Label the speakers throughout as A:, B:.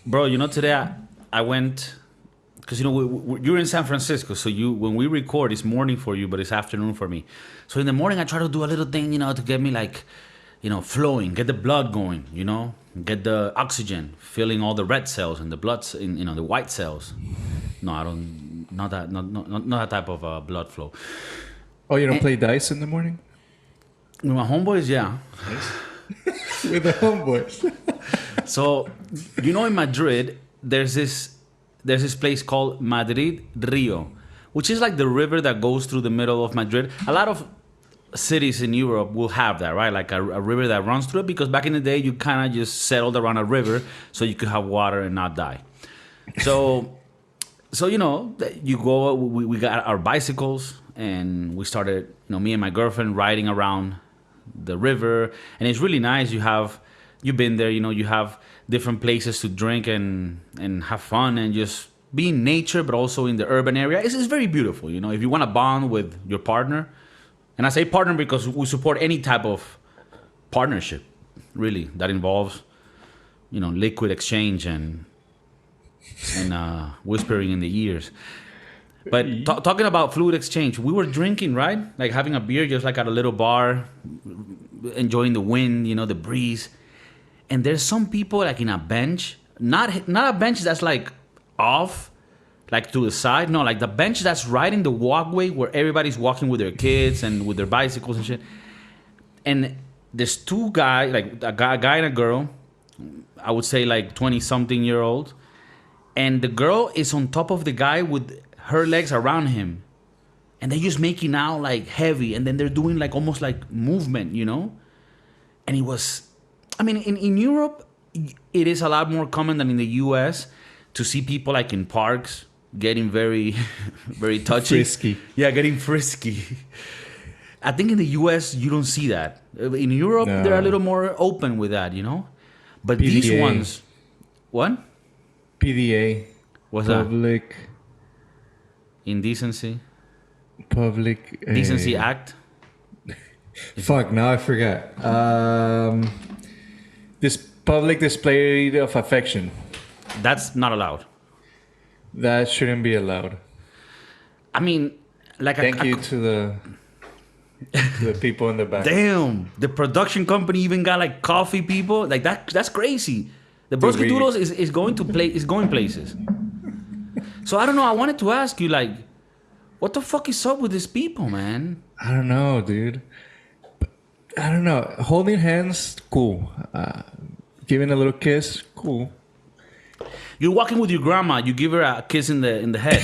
A: Bro, today I went because you're in San Francisco, so when we record, it's morning for you, but it's afternoon for me. So in the morning, I try to do a little thing, to get me like, flowing, get the blood going, get the oxygen, filling all the red cells and the blood, the white cells. No, I don't. Not that type of blood flow.
B: Oh, you don't play dice in the morning?
A: With my homeboys, yeah.
B: Nice. With the homeboys.
A: So, in Madrid, there's this place called Madrid Rio, which is like the river that goes through the middle of Madrid. A lot of cities in Europe will have that, right? Like a river that runs through it, because back in the day, you kind of just settled around a river so you could have water and not die. So you go, we got our bicycles, and we started, me and my girlfriend riding around the river, and it's really nice. You've been there, you have different places to drink and have fun and just be in nature, but also in the urban area. It's very beautiful, if you want to bond with your partner. And I say partner because we support any type of partnership, really, that involves, liquid exchange and whispering in the ears. But talking about fluid exchange, we were drinking, right? Like having a beer just like at a little bar, enjoying the wind, the breeze. And there's some people like in a bench, not a bench that's like off, like to the side. No, like the bench that's right in the walkway where everybody's walking with their kids and with their bicycles and shit. And there's two guys, like a guy and a girl, I would say like 20-something-year-old. And the girl is on top of the guy with her legs around him. And they're just making out like heavy. And then they're doing like almost like movement, And it was... I mean, in Europe, it is a lot more common than in the U.S. to see people like in parks getting very, very touchy.
B: Frisky.
A: Yeah, getting frisky. I think in the U.S. you don't see that. In Europe,
B: No.
A: they're a little more open with that, But
B: PDA.
A: these ones... What?
B: PDA.
A: What's that?
B: Public.
A: Indecency?
B: Public.
A: Decency Act?
B: Fuck, now I forgot. This public display of affection.
A: That's not allowed.
B: That shouldn't be allowed.
A: I mean, like...
B: Thank you to the people in the back.
A: Damn, the production company even got like coffee people. Like that's crazy. The Broski Doodles is going places. So I don't know. I wanted to ask you, like, what the fuck is up with these people, man?
B: I don't know, dude. I don't know. Holding hands, cool. Giving a little kiss, cool.
A: You're walking with your grandma. You give her a kiss in the head.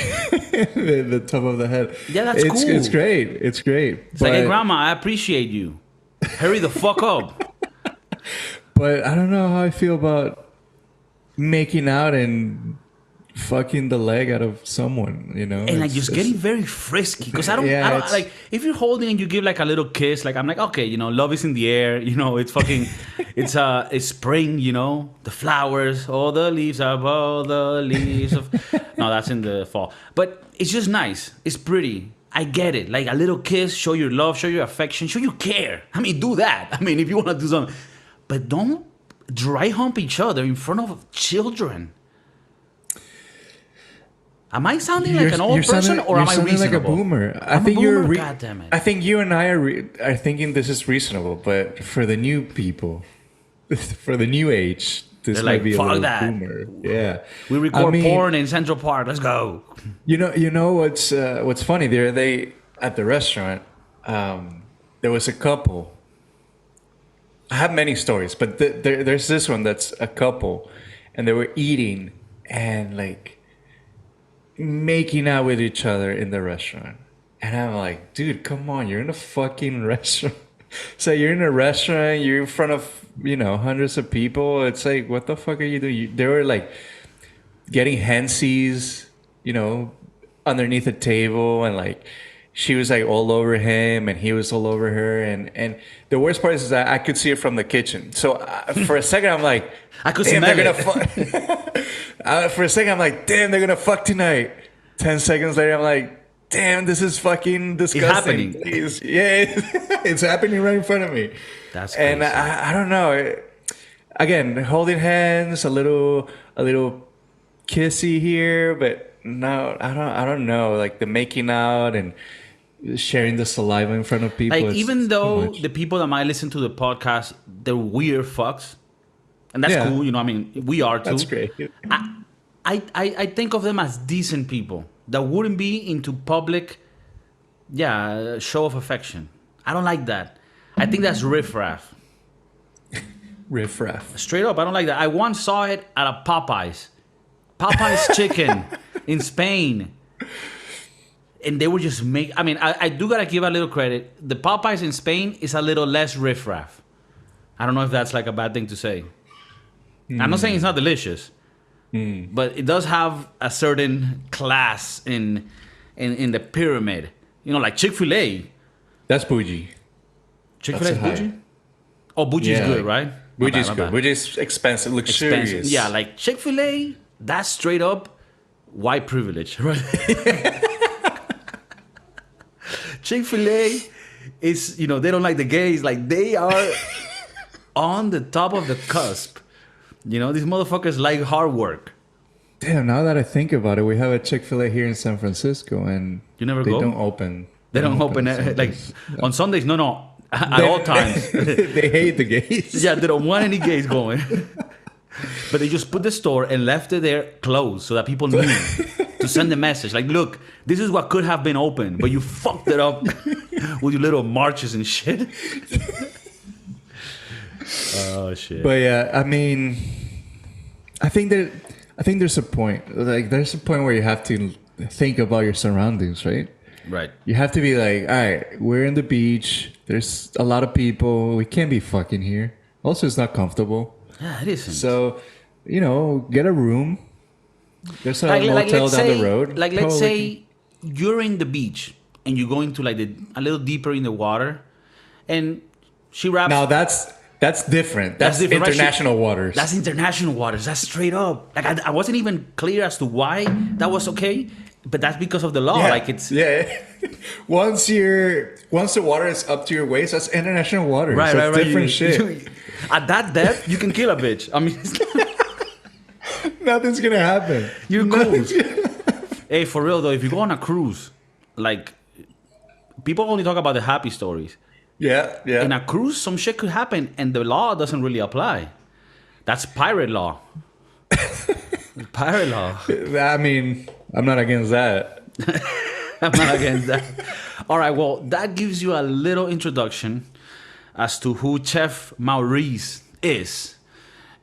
B: the top of the head.
A: Yeah, that's cool.
B: It's great. It's great.
A: It's like, hey, grandma, I appreciate you. Hurry the fuck up.
B: But I don't know how I feel about making out and fucking the leg out of someone,
A: And like just getting very frisky. Because I don't like, if you're holding and you give like a little kiss, like I'm like, okay, love is in the air, it's fucking, it's spring, the flowers, all the leaves above the leaves of, no, that's in the fall. But it's just nice. It's pretty. I get it. Like a little kiss, show your love, show your affection, show you care. I mean, do that. I mean, if you want to do something. But don't dry hump each other in front of children. Am I sounding like an old person, or am I reasonable?
B: Like a boomer.
A: I'm a boomer. God damn it.
B: I think you and I are thinking this is reasonable, but for the new people, for the new age, this
A: They're
B: might
A: like,
B: be a
A: fuck
B: little
A: that.
B: boomer. Yeah,
A: We record porn in Central Park. Let's go.
B: You know what's funny? They at the restaurant. There was a couple. I have many stories, but there's this one that's a couple, and they were eating and like making out with each other in the restaurant. And I'm like, dude, come on, you're in a fucking restaurant. So you're in a restaurant, you're in front of, hundreds of people. It's like, what the fuck are you doing? They were like getting handsies, underneath a table, and like she was like all over him and he was all over her. And the worst part is that I could see it from the kitchen. So for a second, I'm like,
A: I could
B: damn,
A: smell
B: they're
A: it.
B: gonna fuck. For a second, I'm like, damn, they're gonna fuck tonight. 10 seconds later, I'm like, damn, this is fucking disgusting.
A: It's happening.
B: Please. Yeah, it's happening right in front of me.
A: That's crazy.
B: And I don't know. Again, holding hands, a little a little kissy here, but no, I don't know. Like the making out and sharing the saliva in front of people.
A: Like,
B: it's
A: even
B: too
A: though
B: much.
A: the people that might listen to the podcast, they're weird fucks, and that's
B: Yeah.
A: cool. You know, I mean, we are too.
B: That's great.
A: I think of them as decent people that wouldn't be into public, show of affection. I don't like that. I think that's riffraff.
B: Riff-raff.
A: Straight up, I don't like that. I once saw it at a Popeyes chicken in Spain. And they were just I mean, I do gotta give a little credit. The Popeyes in Spain is a little less riffraff. I don't know if that's like a bad thing to say. I'm not saying it's not delicious, but it does have a certain class in the pyramid. You know, like Chick-fil-A.
B: That's bougie.
A: Chick-fil-A is
B: That's
A: bougie? Oh, bougie is good, right? My
B: Bougie's
A: bad, my
B: good.
A: bad.
B: Bougie's expensive, luxurious.
A: Expensive. Yeah, like Chick-fil-A, that's straight up white privilege, right? Chick-fil-A is, you know, they don't like the gays. Like, they are on the top of the cusp. You know, these motherfuckers like hard work.
B: Damn, now that I think about it, we have a Chick-fil-A here in San Francisco, and
A: You never
B: they
A: go?
B: don't open.
A: They don't open
B: on
A: it. Like,
B: Sundays.
A: on Sundays, no. At all times.
B: They hate the gays.
A: Yeah, they don't want any gays going. But they just put the store and left it there closed so that people knew to send the message. Like, look, this is what could have been open, but you fucked it up with your little marches and shit. Oh, shit.
B: But yeah, I mean, I think there's a point. Like, there's a point where you have to think about your surroundings, right?
A: Right.
B: You have to be like, all right, we're in the beach. There's a lot of people. We can't be fucking here. Also, it's not comfortable.
A: Yeah, it isn't.
B: So, you know, get a room. There's a motel
A: let's
B: down
A: say,
B: the road.
A: Like, let's
B: Probably
A: say you're in the beach and you're going to like a little deeper in the water, and she raps.
B: Now that's different. That's
A: different, right?
B: international waters.
A: That's international waters. That's straight up. Like, I wasn't even clear as to why that was okay, but that's because of the law.
B: yeah.
A: Like, it's
B: yeah. Once the water is up to your waist, that's international waters.
A: right,
B: That's
A: right.
B: different shit.
A: At that depth, you can kill a bitch. I mean,
B: Nothing's gonna happen.
A: you're cool.
B: Nothing's
A: Hey, for real though, if you go on a cruise, like, people only talk about the happy stories.
B: Yeah, yeah.
A: In a cruise, some shit could happen, and the law doesn't really apply. That's pirate law. Pirate law.
B: I mean, I'm not against that.
A: I'm not against that. All right, well, that gives you a little introduction as to who Chef Maurice is.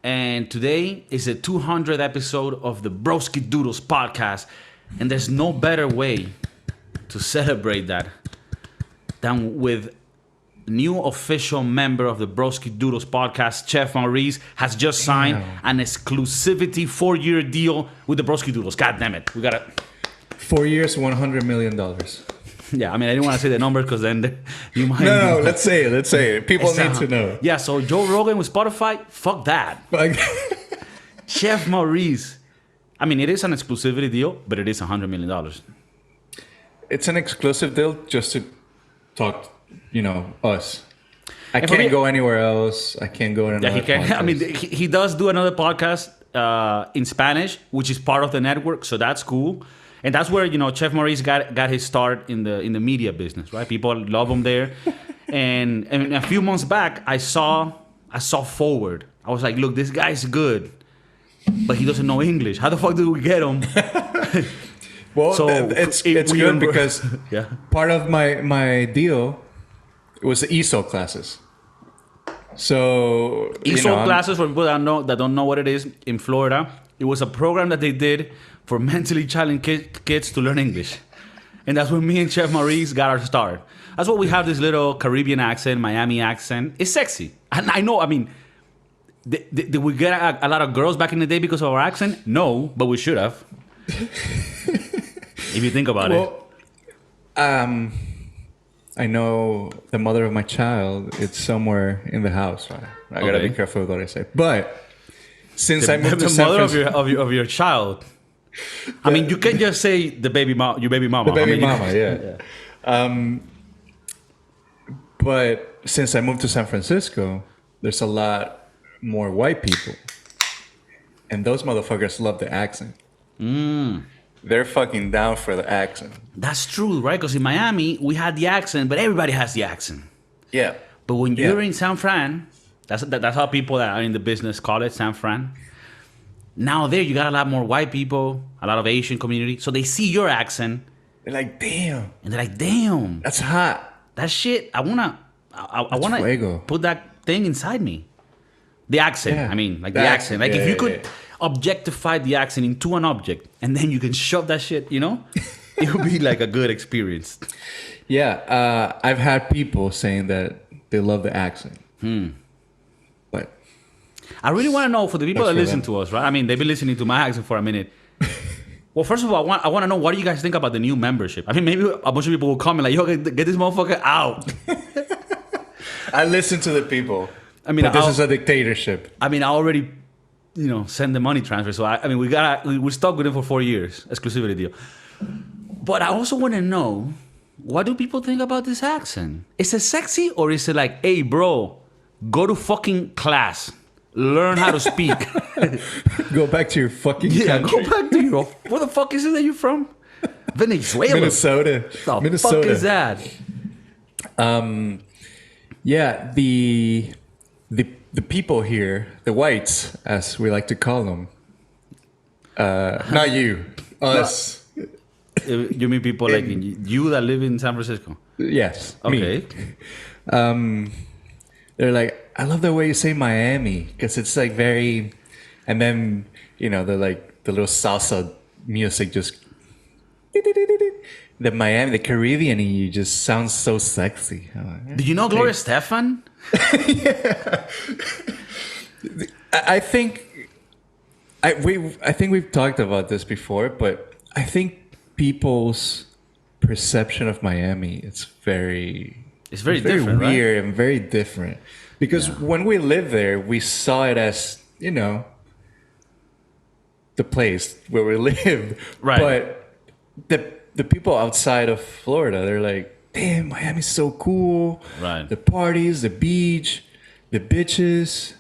A: And today is the 200th episode of the Broski Doodles podcast. And there's no better way to celebrate that than with new official member of the Broski Doodles podcast. Chef Maurice has just signed an exclusivity 4-year deal with the Broski Doodles. God damn it. We got to...
B: 4 years, $100 million.
A: Yeah, I mean, I didn't want to say the numbers because then you might...
B: No, let's say it. People
A: It's
B: need to know.
A: Yeah, so Joe Rogan with Spotify, fuck that.
B: Like,
A: Chef Maurice. I mean, it is an exclusivity deal, but it is $100 million.
B: it's an exclusive deal just to talk, us. I
A: And for me-
B: can't go anywhere else. I can't go in
A: Yeah,
B: another
A: he can. I
B: podcast.
A: mean, he does do another podcast in Spanish, which is part of the network, so that's cool. And that's where Chef Maurice got his start in the media business, right? People love him there. and a few months back, I saw Forward. I was like, look, this guy's good, but he doesn't know English. How the fuck did we get him?
B: Well,
A: So,
B: it's
A: we
B: good
A: were-
B: because
A: Yeah.
B: part of my deal was the ESOL classes. So
A: ESOL
B: I'm-
A: classes, for people that don't know what it is, in Florida, it was a program that they did for mentally challenged kids to learn English. And that's when me and Chef Maurice got our start. That's why we have this little Caribbean accent, Miami accent. It's sexy. And I know, I mean, did we get a lot of girls back in the day because of our accent? No, but we should have. If you think about it.
B: I know the mother of my child. It's somewhere in the house. Right? I gotta
A: Okay.
B: be careful with what I say. But since I moved
A: The
B: to San
A: mother
B: Francisco,
A: of your child. I mean, you can't just say your baby mama.
B: the baby
A: I mean,
B: mama, yeah. But since I moved to San Francisco, there's a lot more white people, and those motherfuckers love the accent. They're fucking down for the accent.
A: That's true, right? Because in Miami, we had the accent, but everybody has the accent.
B: Yeah.
A: But when you're in San Fran, that's how people that are in the business call it, San Fran. Now there, you got a lot more white people, a lot of Asian community. So they see your accent.
B: They're like, damn.
A: And they're like, damn.
B: That's hot.
A: That shit, I wanna
B: fuego.
A: put that thing inside me. The accent,
B: Yeah.
A: I mean, like the accent. Like if you could objectify the accent into an object and then you can shove that shit, you know? It would be like a good experience.
B: Yeah, I've had people saying that they love the accent. But
A: I really want to know for the people that
B: That's for
A: listen
B: them.
A: to us, right? I mean, they've been listening to my accent for a minute. Well, first of all, I want to know, what do you guys think about the new membership? I mean, maybe a bunch of people will comment like, yo, get this motherfucker out.
B: I listen to the people.
A: I mean,
B: but this is a dictatorship.
A: I mean, I already, send the money transfer. So I mean, we're stuck with it for 4 years, exclusivity deal. But I also want to know, what do people think about this accent? Is it sexy, or is it like, hey, bro, go to fucking class, learn how to speak?
B: Go back to your fucking country.
A: Go back to your. Where the fuck is it that you're from? Venezuela.
B: Minnesota.
A: The
B: Minnesota.
A: fuck is that?
B: Yeah, the people here, the whites, as we like to call them. Not you, us.
A: You mean people like you that live in San Francisco?
B: Yes.
A: Okay.
B: Me. They're like, I love the way you say Miami, because it's like very, and then they're like the little salsa music just. The Miami, the Caribbean in you just sounds so sexy.
A: Do you know Gloria Stefan?
B: I think we've talked about this before, but I think people's perception of Miami it's very
A: different,
B: weird,
A: right?
B: and very different. Because when we lived there, we saw it as the place where we lived,
A: right?
B: But the people outside of Florida, they're like, damn, Miami's so cool.
A: Right.
B: The parties, the beach, the bitches,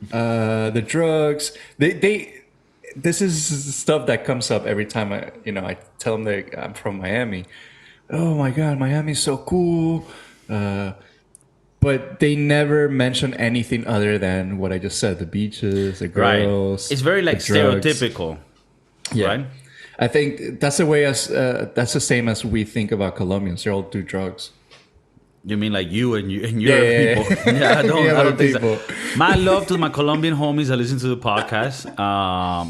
B: the drugs. This is stuff that comes up every time I tell them that I'm from Miami. Oh my God, Miami's so cool. But they never mention anything other than what I just said: the beaches, the girls.
A: Right. It's very like stereotypical.
B: Yeah.
A: Right.
B: I think that's the way that's the same as we think about Colombians. They all do drugs.
A: You mean like you and your people? Yeah, I don't think so. My love to my Colombian homies that listen to the podcast.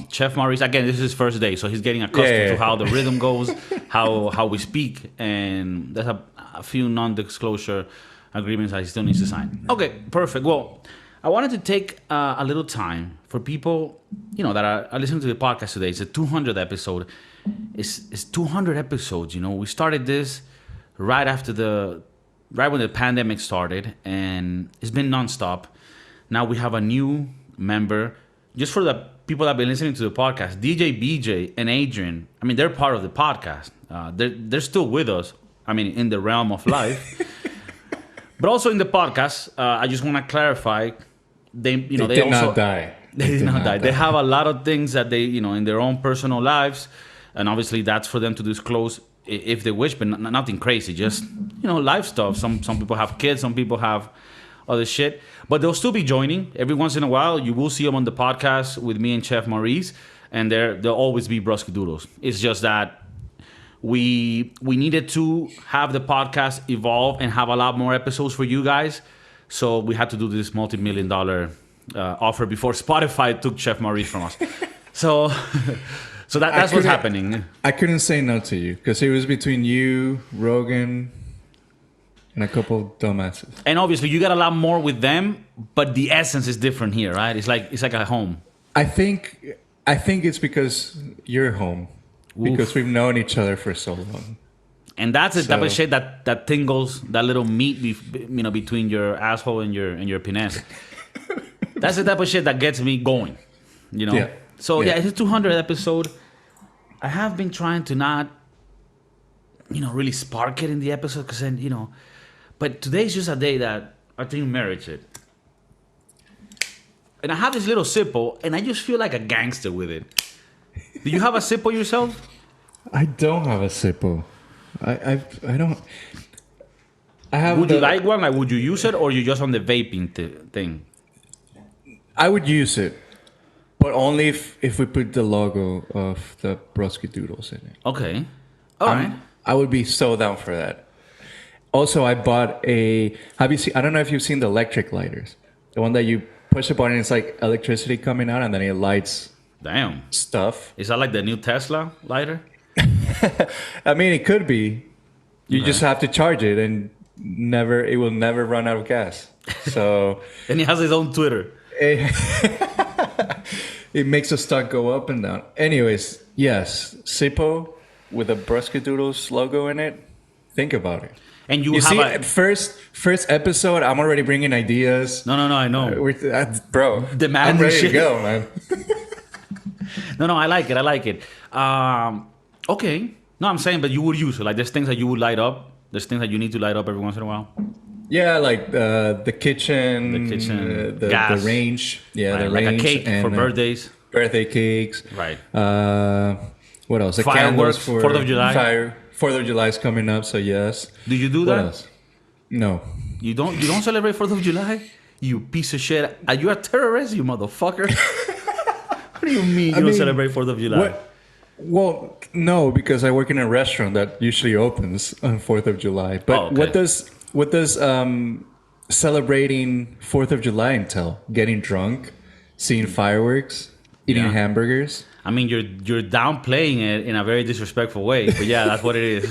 A: Chef Maurice, again, this is his first day, so he's getting accustomed to how the rhythm goes, how we speak, and there's a few non-disclosure agreements that he still needs to sign. Okay, perfect. Well, I wanted to take a little time for people, that are listening to the podcast today. It's the 200th episode. It's 200 episodes. We started this right when the pandemic started, and it's been nonstop. Now we have a new member. Just for the people that have been listening to the podcast, DJ BJ and Adrian. I mean, they're part of the podcast. They're still with us. I mean, in the realm of life, but also in the podcast. I just want to clarify. They
B: did
A: also
B: not die.
A: They did not die. They have a lot of things that they, in their own personal lives, and obviously that's for them to disclose if they wish, but nothing crazy. Just life stuff. Some people have kids. Some people have other shit. But they'll still be joining every once in a while. You will see them on the podcast with me and Chef Maurice, and they'll always be Brusque Doodles. It's just that we needed to have the podcast evolve and have a lot more episodes for you guys. So we had to do this multi-million-dollar offer before Spotify took Chef Maurice from us. So that's what's happening.
B: I couldn't say no to you because it was between you, Rogan, and a couple of dumbasses.
A: And obviously you got a lot more with them, but the essence is different here, right? It's like a home.
B: I think it's because you're home. Because we've known each other for so long.
A: And that's the type of shit that tingles, that little meat, between your asshole and your penis. That's the type of shit that gets me going,
B: Yeah.
A: So it's a 200th episode. I have been trying to not, really spark it in the episode because then, but today's just a day that I think merits it. and I have this little Sippo, and I just feel like a gangster with it. Do you have a Sippo yourself?
B: I don't have a Sippo. I don't. I have.
A: Would you like one? Like, would you use it, or you just on the vaping thing?
B: I would use it, but only if we put the logo of the Broski Doodles in it.
A: Okay. All right.
B: I would be so down for that. Also, I bought have you seen? I don't know if you've seen the electric lighters. The one that you push a button, it's like electricity coming out, and then it lights.
A: Damn.
B: Stuff.
A: Is that like the new Tesla lighter?
B: I mean, it could be. You just have to charge it, and it will never run out of gas. So.
A: And he has his own Twitter.
B: It makes the stock go up and down. Anyways, yes, Sippo with a Broski Doodles logo in it. Think about it.
A: And you
B: see,
A: have
B: first episode, I'm already bringing ideas.
A: No, I know.
B: Bro,
A: the man
B: I'm ready
A: shit.
B: to go, man.
A: No, I like it. Okay. No, I'm saying, but you would use it. Like, there's things that you would light up. There's things that you need to light up every once in a while.
B: Yeah, like the kitchen,
A: gas.
B: the range. Yeah,
A: right.
B: the
A: like
B: range.
A: A cake for birthdays.
B: Birthday cakes.
A: Right.
B: What else? The
A: Fireworks
B: for
A: 4th of July.
B: 4th of July is coming up, so yes.
A: Do you do that?
B: What else? No.
A: You don't celebrate 4th of July? You piece of shit. Are you a terrorist, you motherfucker? What do you mean you don't celebrate 4th of July?
B: What? Well, no, because I work in a restaurant that usually opens on 4th of July. But what does celebrating 4th of July entail? Getting drunk, seeing fireworks, eating hamburgers?
A: I mean, you're downplaying it in a very disrespectful way, but yeah, that's what it is.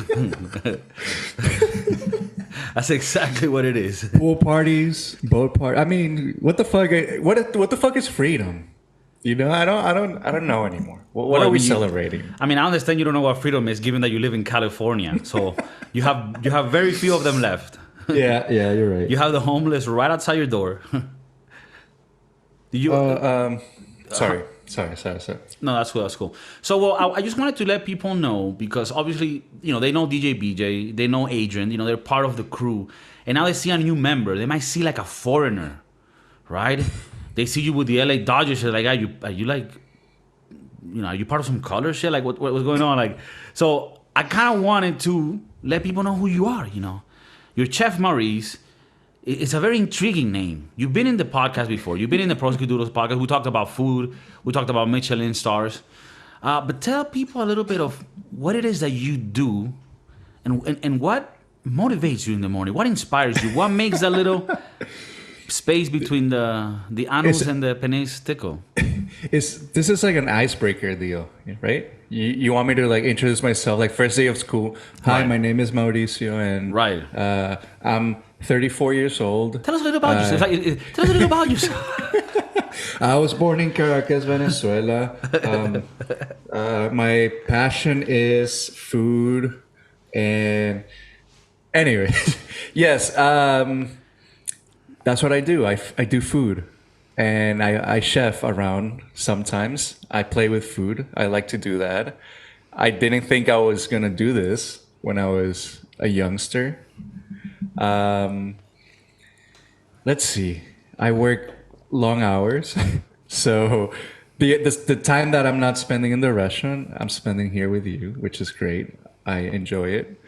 A: That's exactly what it is.
B: Pool parties, boat parties. I mean, what the fuck? What the fuck is freedom? You know, I don't know anymore. What are we celebrating?
A: I mean, I understand you don't know what freedom is, given that you live in California. So you have very few of them left.
B: Yeah, you're right.
A: You have the homeless right outside your door.
B: Sorry.
A: No, that's cool. So, well, I just wanted to let people know, because obviously, they know DJ BJ, they know Adrian, they're part of the crew. And now they see a new member. They might see like a foreigner, right? They see you with the LA Dodgers. They're like, are you like, are you part of some color shit? Like, what's going on? Like, so I kind of wanted to let people know who you are, You're Chef Maurice. It's a very intriguing name. You've been in the podcast before. You've been in the Broski Doodles podcast. We talked about food. We talked about Michelin stars. But tell people a little bit of what it is that you do and what motivates you in the morning. What inspires you? What makes that little space between the anus and the penis tickle?
B: This is like an icebreaker deal, right? You want me to like introduce myself, like first day of school. Hi, my name is Mauricio, and I'm 34 years old.
A: Tell us a little about yourself. Tell us a little about yourself.
B: I was born in Caracas, Venezuela. My passion is food, and anyway, yes, that's what I do. I do food, and I chef around sometimes. I play with food. I like to do that. I didn't think I was gonna do this when I was a youngster. Let's see. I work long hours, so the time that I'm not spending in the restaurant, I'm spending here with you, which is great. I enjoy it.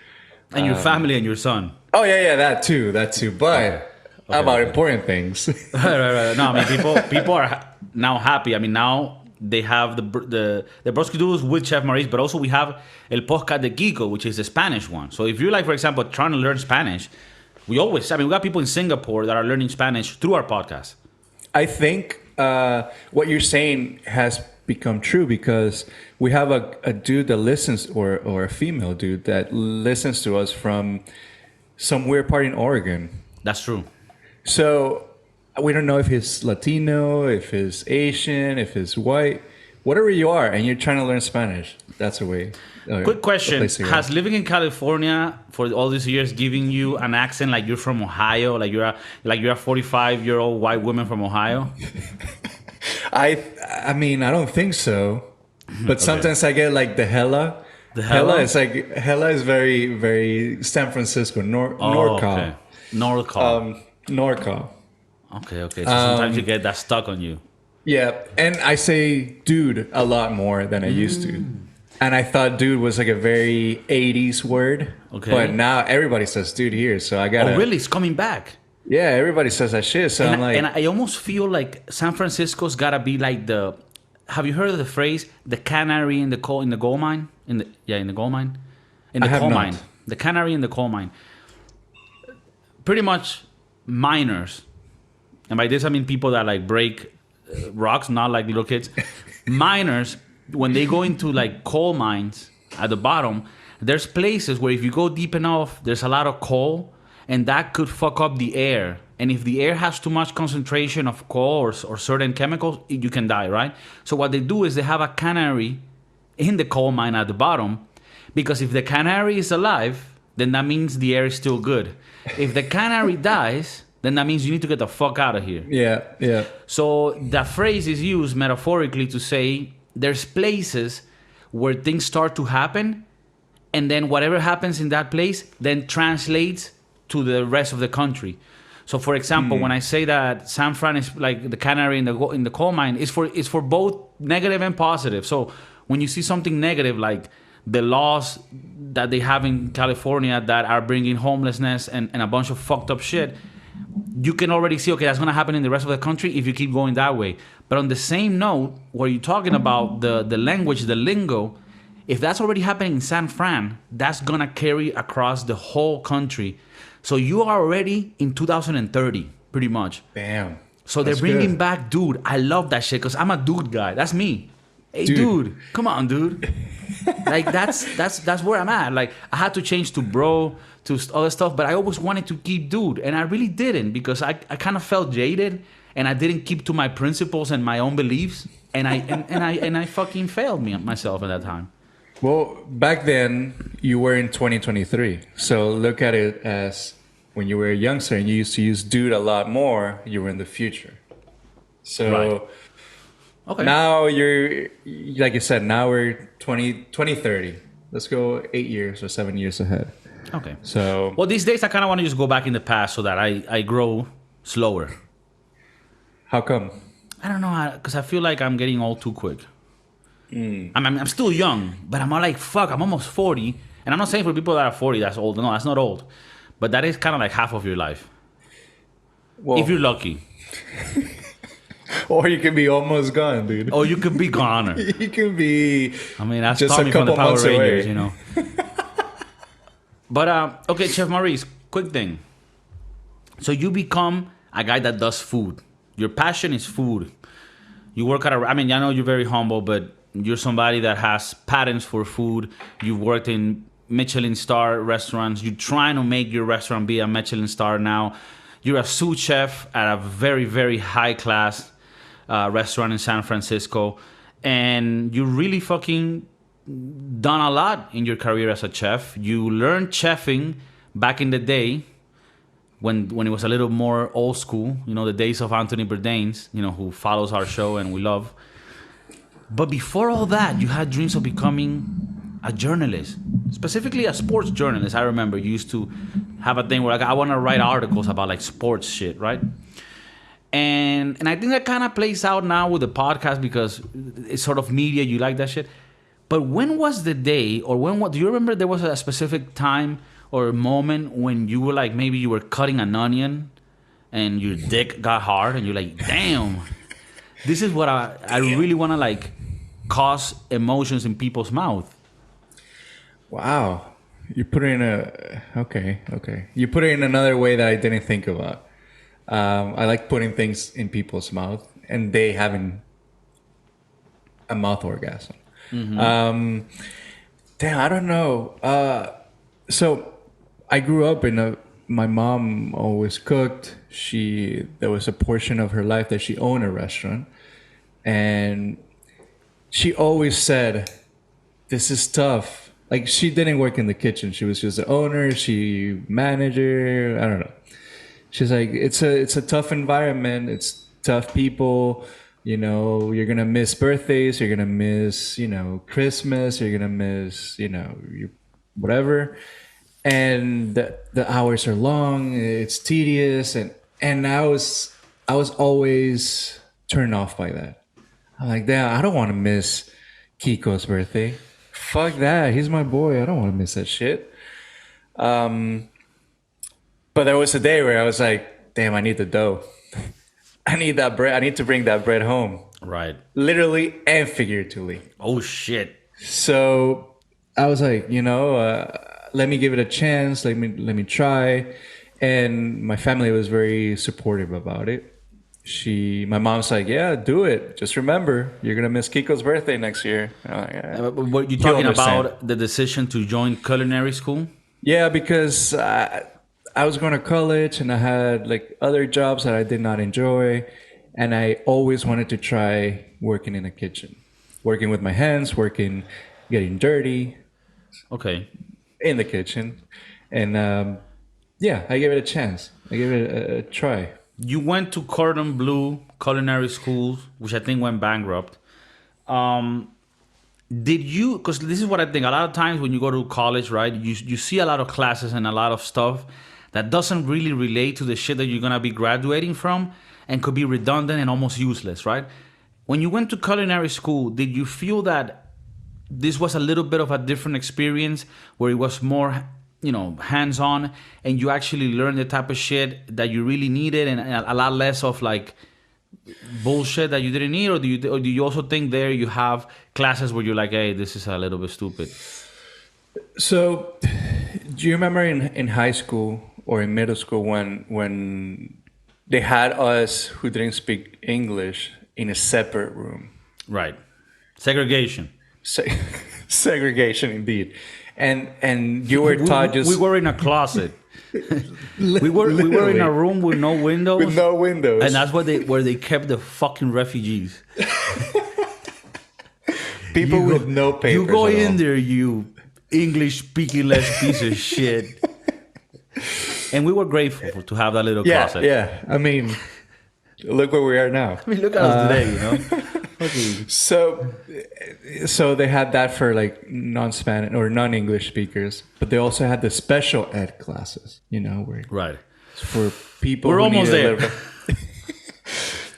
A: And your family and your son.
B: Oh yeah, that too. But about important things.
A: Right. No, I mean people are now happy. I mean now they have the Broski Doodles with Chef Maurice, but also we have el POSCAT de KIKO, which is the Spanish one. So if you're like, for example, trying to learn Spanish, we got people in Singapore that are learning Spanish through our podcast.
B: I think what you're saying has become true because we have a dude that listens, or a female dude that listens to us from some weird part in Oregon.
A: That's true.
B: So we don't know if he's Latino, if he's Asian, if he's white, whatever you are, and you're trying to learn Spanish. That's a way.
A: Quick question: has living in California for all these years given you an accent like you're from Ohio, like you're a 45-year-old white woman from Ohio?
B: I mean, I don't think so, but sometimes I get like the hella.
A: The hella
B: is like hella is very very San Francisco, NorCal.
A: Okay. NorCal.
B: NorCal.
A: Okay. So sometimes you get that stuck on you.
B: Yeah, and I say dude a lot more than I used to. And I thought dude was like a very 80s word.
A: Okay.
B: But now everybody says dude here, so I gotta...
A: Oh, really? It's coming back.
B: Yeah, everybody says that shit, so I'm like...
A: And I almost feel like San Francisco's gotta be like the... Have you heard of the phrase, the canary in the gold mine? In the gold mine? In the coal mine. The canary in the coal mine. Pretty much miners. And by this I mean people that like break rocks, not like little kids. Miners, when they go into like coal mines at the bottom, there's places where if you go deep enough, there's a lot of coal, and that could fuck up the air. And if the air has too much concentration of coal or certain chemicals, you can die, right? So what they do is they have a canary in the coal mine at the bottom, because if the canary is alive, then that means the air is still good. If the canary dies, then that means you need to get the fuck out of here.
B: Yeah, yeah.
A: So that phrase is used metaphorically to say there's places where things start to happen, and then whatever happens in that place then translates to the rest of the country. So, for example, when I say that San Fran is like the canary in the coal mine, it's for both negative and positive. So, when you see something negative like the laws that they have in California that are bringing homelessness and a bunch of fucked up shit, you can already see, okay, that's going to happen in the rest of the country if you keep going that way. But on the same note, where you're talking about the language, the lingo, if that's already happening in San Fran, that's going to carry across the whole country. So you are already in 2030, pretty much.
B: Damn.
A: So they're bringing back dude. I love that shit because I'm a dude guy. That's me. Hey, dude, come on, dude. Like that's where I'm at. Like I had to change to bro, to other stuff, but I always wanted to keep dude, and I really didn't because I kind of felt jaded, and I didn't keep to my principles and my own beliefs, and I fucking failed myself at that time.
B: Well, back then you were in 2023, so look at it as when you were a youngster and you used to use dude a lot more. You were in the future, so. Right. Okay. Now you're, like you said, now we're 2030. Let's go 8 years or 7 years ahead.
A: Okay.
B: So.
A: Well, these days I kind of want to just go back in the past so that I grow slower.
B: How come?
A: I don't know, because I feel like I'm getting old too quick. I'm still young, but I'm not like, fuck, I'm almost 40. And I'm not saying for people that are 40, that's old. No, that's not old. But that is kind of like half of your life. Well, if you're lucky.
B: Or you can be almost gone, dude.
A: Or you could be goner.
B: You can be.
A: I mean, that's just Tommy from the Power Rangers, you know. But okay, Chef Maurice, quick thing. So you become a guy that does food. Your passion is food. You work at I mean, I know you're very humble, but you're somebody that has patents for food. You've worked in Michelin star restaurants. You're trying to make your restaurant be a Michelin star now. You're a sous chef at a very, very high class restaurant in San Francisco, and you really fucking done a lot in your career as a chef. You learned chefing back in the day when it was a little more old school, you know, the days of Anthony Bourdain's, you know, who follows our show and we love. But before all that, you had dreams of becoming a journalist, specifically a sports journalist. I remember you used to have a thing where like, I want to write articles about like sports shit, right? And I think that kind of plays out now with the podcast because it's sort of media. You like that shit. But when was the day, or do you remember there was a specific time or moment when you were like, maybe you were cutting an onion and your dick got hard and you're like, damn, this is what I really want to like cause emotions in people's mouth.
B: Wow. You put it in okay. You put it in another way that I didn't think about. I like putting things in people's mouth and they having a mouth orgasm. Mm-hmm. Damn, I don't know. So I grew up my mom always cooked. There was a portion of her life that she owned a restaurant, and she always said, "This is tough." Like she didn't work in the kitchen; she was just the owner. She manager. I don't know. She's like, it's a tough environment. It's tough people. You know, you're gonna miss birthdays. You're gonna miss, Christmas. You're gonna miss, whatever. And the hours are long. It's tedious, and I was always turned off by that. I'm like, damn, I don't want to miss KIKO's birthday. Fuck that. He's my boy. I don't want to miss that shit. Um, but there was a day where I was like, damn, I need the dough. I need that bread. I need to bring that bread home,
A: Right.
B: literally and figuratively.
A: Oh shit.
B: So I was like, let me give it a chance. Let me try. And my family was very supportive about it. My mom's like, yeah, do it. Just remember, you're gonna miss Kiko's birthday next year. And I'm like,
A: What you
B: He'll
A: talking
B: understand.
A: about the decision to join culinary school?
B: Yeah, because I was going to college and I had like other jobs that I did not enjoy, and I always wanted to try working in a kitchen, working with my hands, getting dirty
A: Okay.
B: in the kitchen, and yeah, I gave it a chance. I gave it a try.
A: You went to Cordon Bleu Culinary School, which I think went bankrupt. Um, did you? Because this is what I think. A lot of times when you go to college, right, you see a lot of classes and a lot of stuff that doesn't really relate to the shit that you're gonna be graduating from, and could be redundant and almost useless, right? When you went to culinary school, did you feel that this was a little bit of a different experience where it was more, hands on, and you actually learned the type of shit that you really needed, and a lot less of like bullshit that you didn't need? Or do you also think there you have classes where you're like, hey, this is a little bit stupid?
B: So, do you remember in high school or in middle school when they had us who didn't speak English in a separate room?
A: Right. Segregation.
B: Se- Segregation, indeed. And you were taught
A: We were in a closet. We were in a room with no windows.
B: with no windows.
A: And that's where they kept the fucking refugees.
B: People with no papers.
A: You go
B: at
A: in
B: all.
A: there, you English speaking less piece of shit. And we were grateful to have that little
B: Yeah,
A: closet.
B: yeah. I mean, look where we are now.
A: I mean, look at us today, Okay.
B: So they had that for like non-Spanish or non-English speakers, but they also had the special ed classes, where
A: Right.
B: for people.
A: We're
B: who
A: almost
B: need a
A: there.
B: little bit-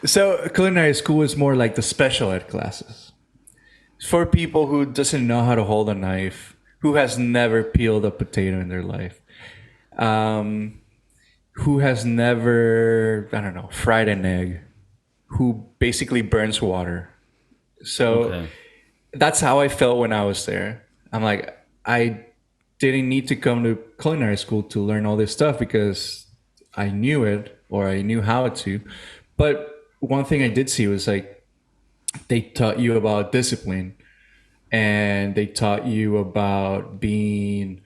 B: So culinary school is more like the special ed classes for people who doesn't know how to hold a knife, who has never peeled a potato in their life, who has never, I don't know, fried an egg, who basically burns water. So
A: Okay.
B: that's how I felt when I was there. I'm like, I didn't need to come to culinary school to learn all this stuff because I knew it or I knew how to. But one thing I did see was like they taught you about discipline and they taught you about being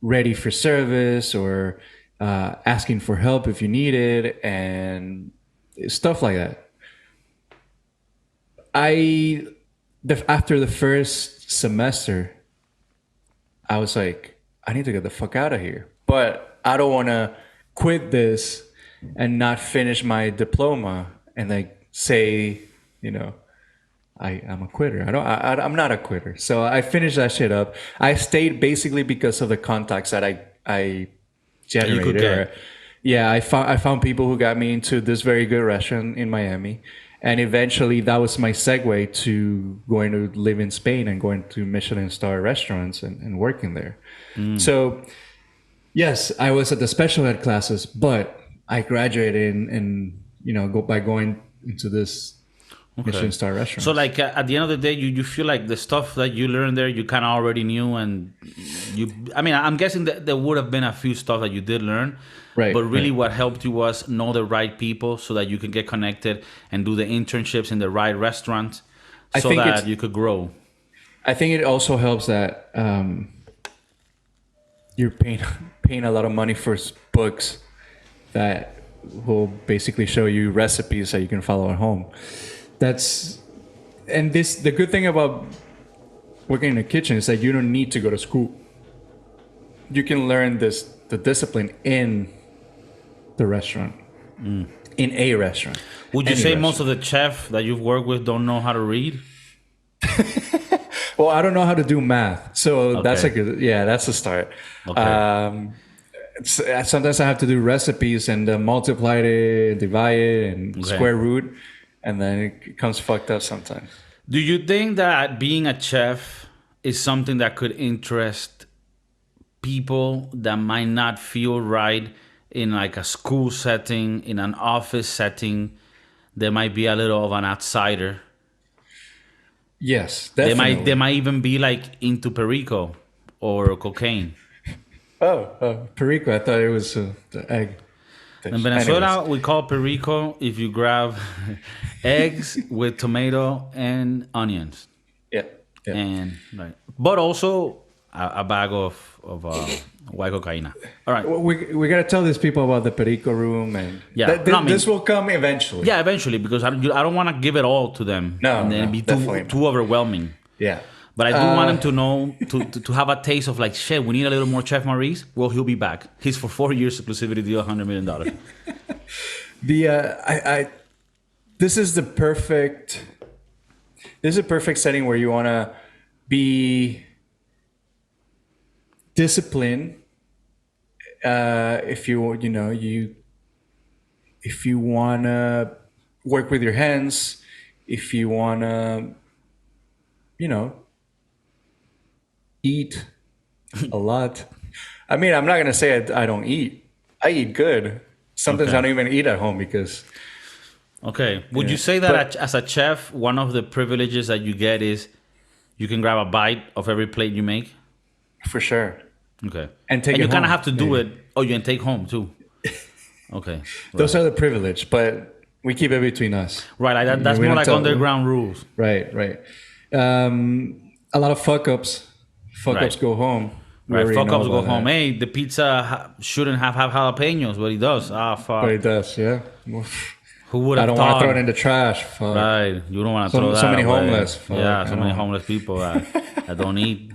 B: ready for service or asking for help if you need it and stuff like that. After the first semester, I was like, I need to get the fuck out of here. But I don't want to quit this and not finish my diploma and like say, I'm a quitter. I'm not a quitter. So I finished that shit up. I stayed basically because of the contacts that I generated. Yeah, I found people who got me into this very good restaurant in Miami. And eventually that was my segue to going to live in Spain and going to Michelin star restaurants and working there. So yes, I was at the special ed classes, but I graduated by going into this Michelin star restaurant.
A: So like at the end of the day, you feel like the stuff that you learned there, you kind of already knew, and I'm guessing that there would have been a few stuff that you did learn.
B: Right,
A: But really
B: right.
A: what helped you was know the right people so that you can get connected and do the internships in the right restaurant so that you could grow.
B: I think it also helps that you're paying a lot of money for books that will basically show you recipes that you can follow at home. The good thing about working in a kitchen is that you don't need to go to school. You can learn the discipline in the restaurant, in a restaurant.
A: Would you
B: Any
A: say
B: restaurant.
A: most of the chefs that you've worked with don't know how to read?
B: Well, I don't know how to do math, so that's
A: Okay.
B: that's a start.
A: Okay.
B: Sometimes I have to do recipes and multiply it, divide it, and
A: Okay.
B: square root, and then it comes fucked up sometimes.
A: Do you think that being a chef is something that could interest people that might not feel right in like a school setting, in an office setting? They might be a little of an outsider.
B: Yes, definitely.
A: They might even be like into perico or cocaine.
B: Oh, perico. I thought it was the egg.
A: In Venezuela, we call perico if you grab eggs with tomato and onions.
B: Yeah.
A: And right, but also a bag of white cocaine. All right,
B: We gotta tell these people about the perico room, and this will come eventually.
A: Yeah, eventually, because I don't want to give it all to them.
B: No,
A: and then it'd be too overwhelming.
B: Yeah.
A: But I do want them to know to have a taste of like, shit, we need a little more Chef Maurice. Well, he'll be back. He's for 4 years exclusivity deal, $100 million.
B: This is a perfect setting where you want to be disciplined. If you want to work with your hands, if you want to, eat a lot. I mean, I'm not going to say I don't eat. I eat good. Sometimes I don't even eat at home because...
A: Okay. Would you say that as a chef, one of the privileges that you get is you can grab a bite of every plate you make?
B: For sure.
A: Okay.
B: And take it home.
A: And you kind of have to do it. Oh, you can take home too. Okay. Right.
B: Those are the privilege, but we keep it between us.
A: Right. That's more like underground rules.
B: Right. A lot of fuck-ups. Fuck-ups go home.
A: Right, fuck-ups go home. Hey, the pizza shouldn't have jalapenos, but it does. Fuck.
B: But it does, yeah.
A: Who would have thought?
B: I don't want to throw it in the trash. Fuck.
A: Right. You don't want to throw that
B: so many
A: away.
B: Homeless. Fuck,
A: so many homeless people that don't eat,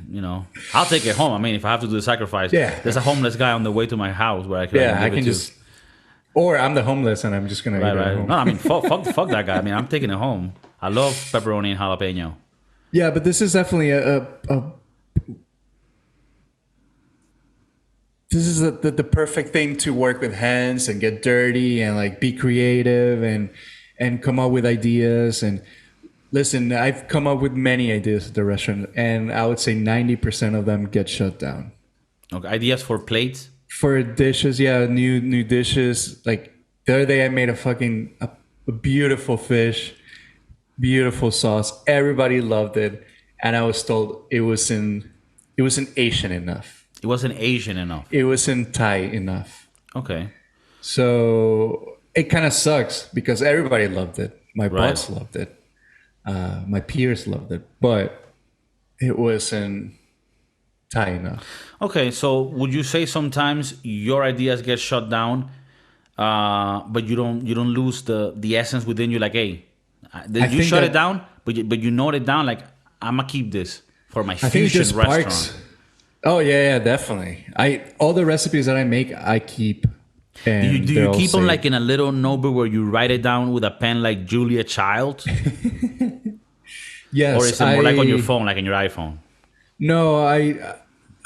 A: I'll take it home. I mean, if I have to do the sacrifice.
B: Yeah.
A: There's a homeless guy on the way to my house where I can
B: I can just... Or I'm the homeless and I'm just going to eat it home.
A: No, I mean, fuck that guy. I mean, I'm taking it home. I love pepperoni and jalapeno.
B: Yeah, but this is definitely this is the perfect thing to work with hands and get dirty and like be creative and come up with ideas. And listen, I've come up with many ideas at the restaurant, and I would say 90% of them get shut down.
A: Okay, ideas for plates?
B: For dishes, yeah, new dishes. Like the other day I made a beautiful fish, beautiful sauce. Everybody loved it. And I was told it wasn't Asian enough.
A: It wasn't Asian enough.
B: It wasn't Thai enough.
A: Okay.
B: So it kind of sucks because everybody loved it. My boss loved it. My peers loved it. But it wasn't Thai enough.
A: Okay, so would you say sometimes your ideas get shut down, but you don't lose the essence within you? Like, hey, you shut it down, but you note it down. Like, I'm gonna keep this for my fusion restaurant.
B: Oh yeah, definitely. All the recipes that I make, I keep. And
A: do you keep them like in a little notebook where you write it down with a pen like Julia Child?
B: Yes.
A: Or is it more like on your phone, like in your iPhone?
B: No, I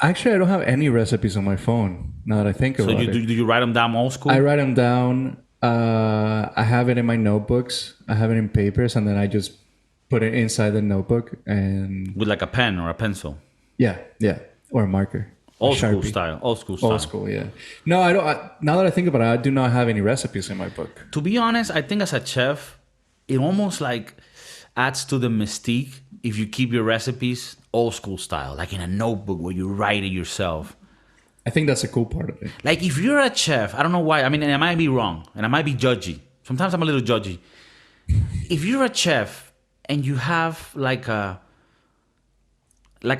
B: don't have any recipes on my phone. Now that I think about it.
A: So do you write them down old school?
B: I write them down. I have it in my notebooks. I have it in papers, and then I just put it inside the notebook and
A: with like a pen or a pencil.
B: Yeah, or a marker.
A: Old school style.
B: Old school, yeah. No, I don't. Now that I think about it, I do not have any recipes in my book.
A: To be honest, I think as a chef, it almost like adds to the mystique if you keep your recipes old school style, like in a notebook where you write it yourself.
B: I think that's a cool part of it.
A: Like if you're a chef, I don't know why. I mean, and I might be wrong, and I might be judgy. Sometimes I'm a little judgy. If you're a chef and you have like a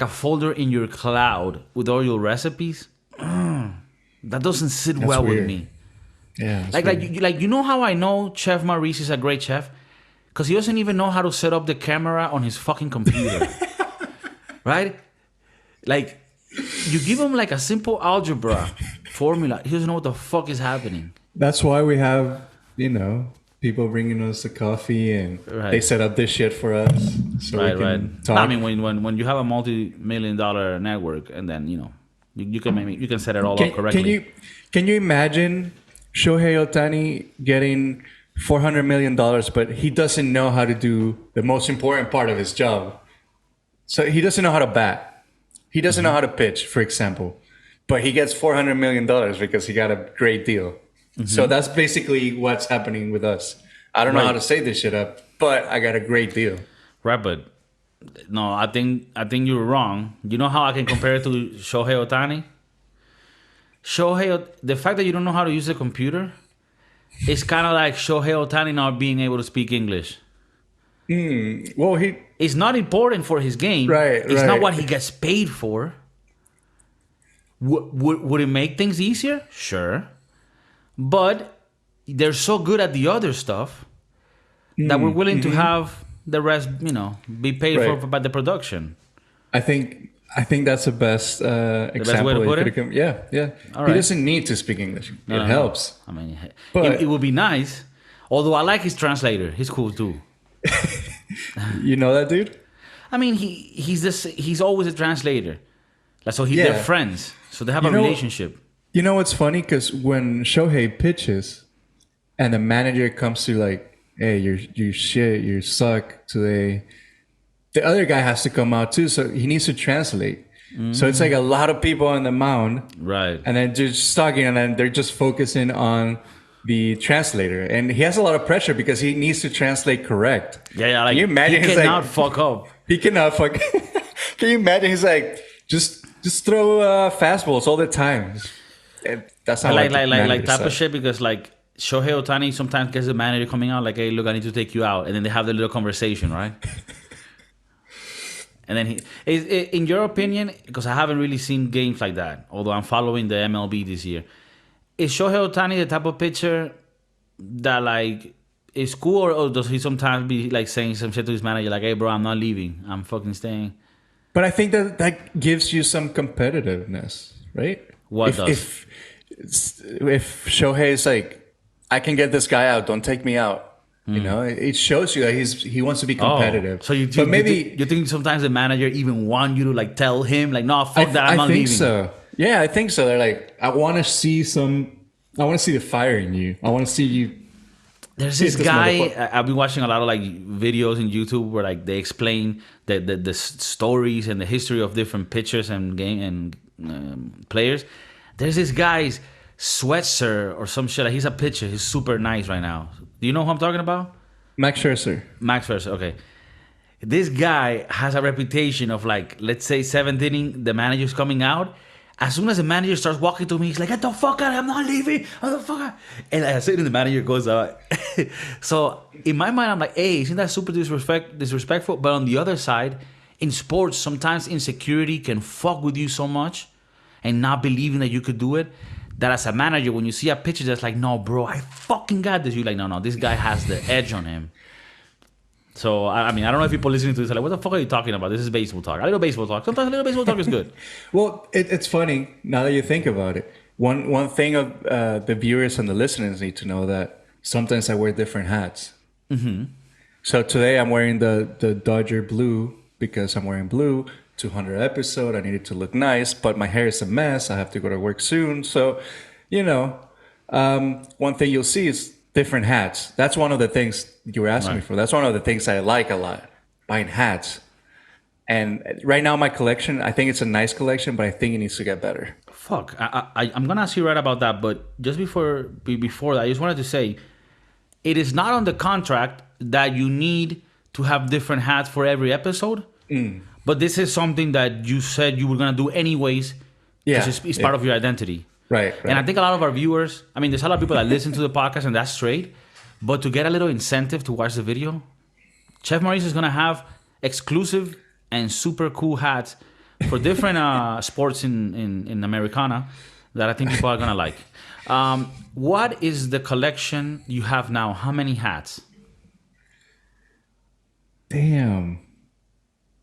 A: folder in your cloud with all your recipes, that doesn't sit well with me.
B: Yeah.
A: Like you know how I know Chef Maurice is a great chef? Because he doesn't even know how to set up the camera on his fucking computer. Right? Like, you give him like a simple algebra formula. He doesn't know what the fuck is happening.
B: That's why we have, people bringing us the coffee and they set up this shit for us. So we can talk.
A: I mean, when you have a multi-million-dollar network and then, you can set it all up correctly.
B: Can you imagine Shohei Ohtani getting $400 million, but he doesn't know how to do the most important part of his job. So he doesn't know how to bat. He doesn't know how to pitch, for example. But he gets $400 million because he got a great deal. So that's basically what's happening with us. I don't know how to say this shit up, but I got a great deal.
A: Right, but no, I think you're wrong. You know how I can compare it to Shohei Ohtani? The fact that you don't know how to use a computer is kind of like Shohei Ohtani not being able to speak English.
B: Well,
A: it's not important for his game.
B: Right,
A: it's not what he gets paid for. Would it make things easier? Sure. But they're so good at the other stuff that we're willing to have the rest, be paid for by the production.
B: I think that's the best example.
A: Best way to put it?
B: Yeah.
A: All
B: He
A: right.
B: doesn't need to speak English. It helps.
A: I mean,
B: But-
A: it would be nice. Although I like his translator. He's cool too.
B: You know that dude?
A: I mean, he's always a translator. So they're friends. So they have a relationship.
B: You know what's funny? Because when Shohei pitches and the manager comes to like, hey, you shit, you suck today, the other guy has to come out too. So he needs to translate. So it's like a lot of people on the mound.
A: Right.
B: And then just talking, and then they're just focusing on the translator. And he has a lot of pressure because he needs to translate correct.
A: Yeah. Like,
B: can you imagine
A: he cannot fuck up.
B: He cannot fuck. Can you imagine? He's like, just throw fastballs all the time. That's not
A: like type of shit, because like Shohei Ohtani sometimes gets the manager coming out like, hey, look, I need to take you out. And then they have the little conversation, right? And then in your opinion, because I haven't really seen games like that, although I'm following the MLB this year, is Shohei Ohtani the type of pitcher that like is cool, or does he sometimes be like saying some shit to his manager like, hey bro, I'm not leaving, I'm fucking staying?
B: But I think that gives you some competitiveness, right?
A: What does?
B: If Shohei is like, I can get this guy out, don't take me out. You know, it shows you that he wants to be competitive.
A: So you think sometimes the manager even want you to like tell him like, no, fuck that, I'm not leaving.
B: I think so. Yeah, I think so. They're like, I want to see the fire in you. I want to see you.
A: There's this guy, I've been watching a lot of like videos in YouTube where like they explain the stories and the history of different pitchers and game and players. There's this guy's Swetzer or some shit. Like, he's a pitcher. He's super nice right now. Do you know who I'm talking about?
B: Max Scherzer. Okay.
A: This guy has a reputation of like, let's say 7th inning, the manager's coming out. As soon as the manager starts walking to me, he's like, get the fuck out, I'm not leaving. Get the fuck out. And I said, the manager goes out. So in my mind, I'm like, hey, isn't that super disrespectful? But on the other side, in sports, sometimes insecurity can fuck with you so much and not believing that you could do it, that as a manager, when you see a pitcher that's like, no, bro, I fucking got this. You're like, no, this guy has the edge on him. So, I mean, I don't know if people listening to this are like, what the fuck are you talking about? This is baseball talk. A little baseball talk. Sometimes a little baseball talk is good.
B: Well, it's funny, now that you think about it. One thing of the viewers and the listeners need to know that sometimes I wear different hats. Mm-hmm. So today I'm wearing the Dodger blue because I'm wearing blue. 200 episode, I needed to look nice, but my hair is a mess. I have to go to work soon. So, one thing you'll see is different hats. That's one of the things you were asking me for. That's one of the things I like a lot, buying hats. And right now my collection, I think it's a nice collection, but I think it needs to get better.
A: Fuck, I'm going to ask you right about that, but just before that, I just wanted to say, it is not on the contract that you need to have different hats for every episode. But this is something that you said you were going to do anyways.
B: Yeah.
A: It's part of your identity.
B: Right.
A: And I think a lot of our viewers, I mean, there's a lot of people that listen to the podcast and that's straight. But to get a little incentive to watch the video, Chef Maurice is going to have exclusive and super cool hats for different sports in Americana that I think people are going to like. What is the collection you have now? How many hats?
B: Damn.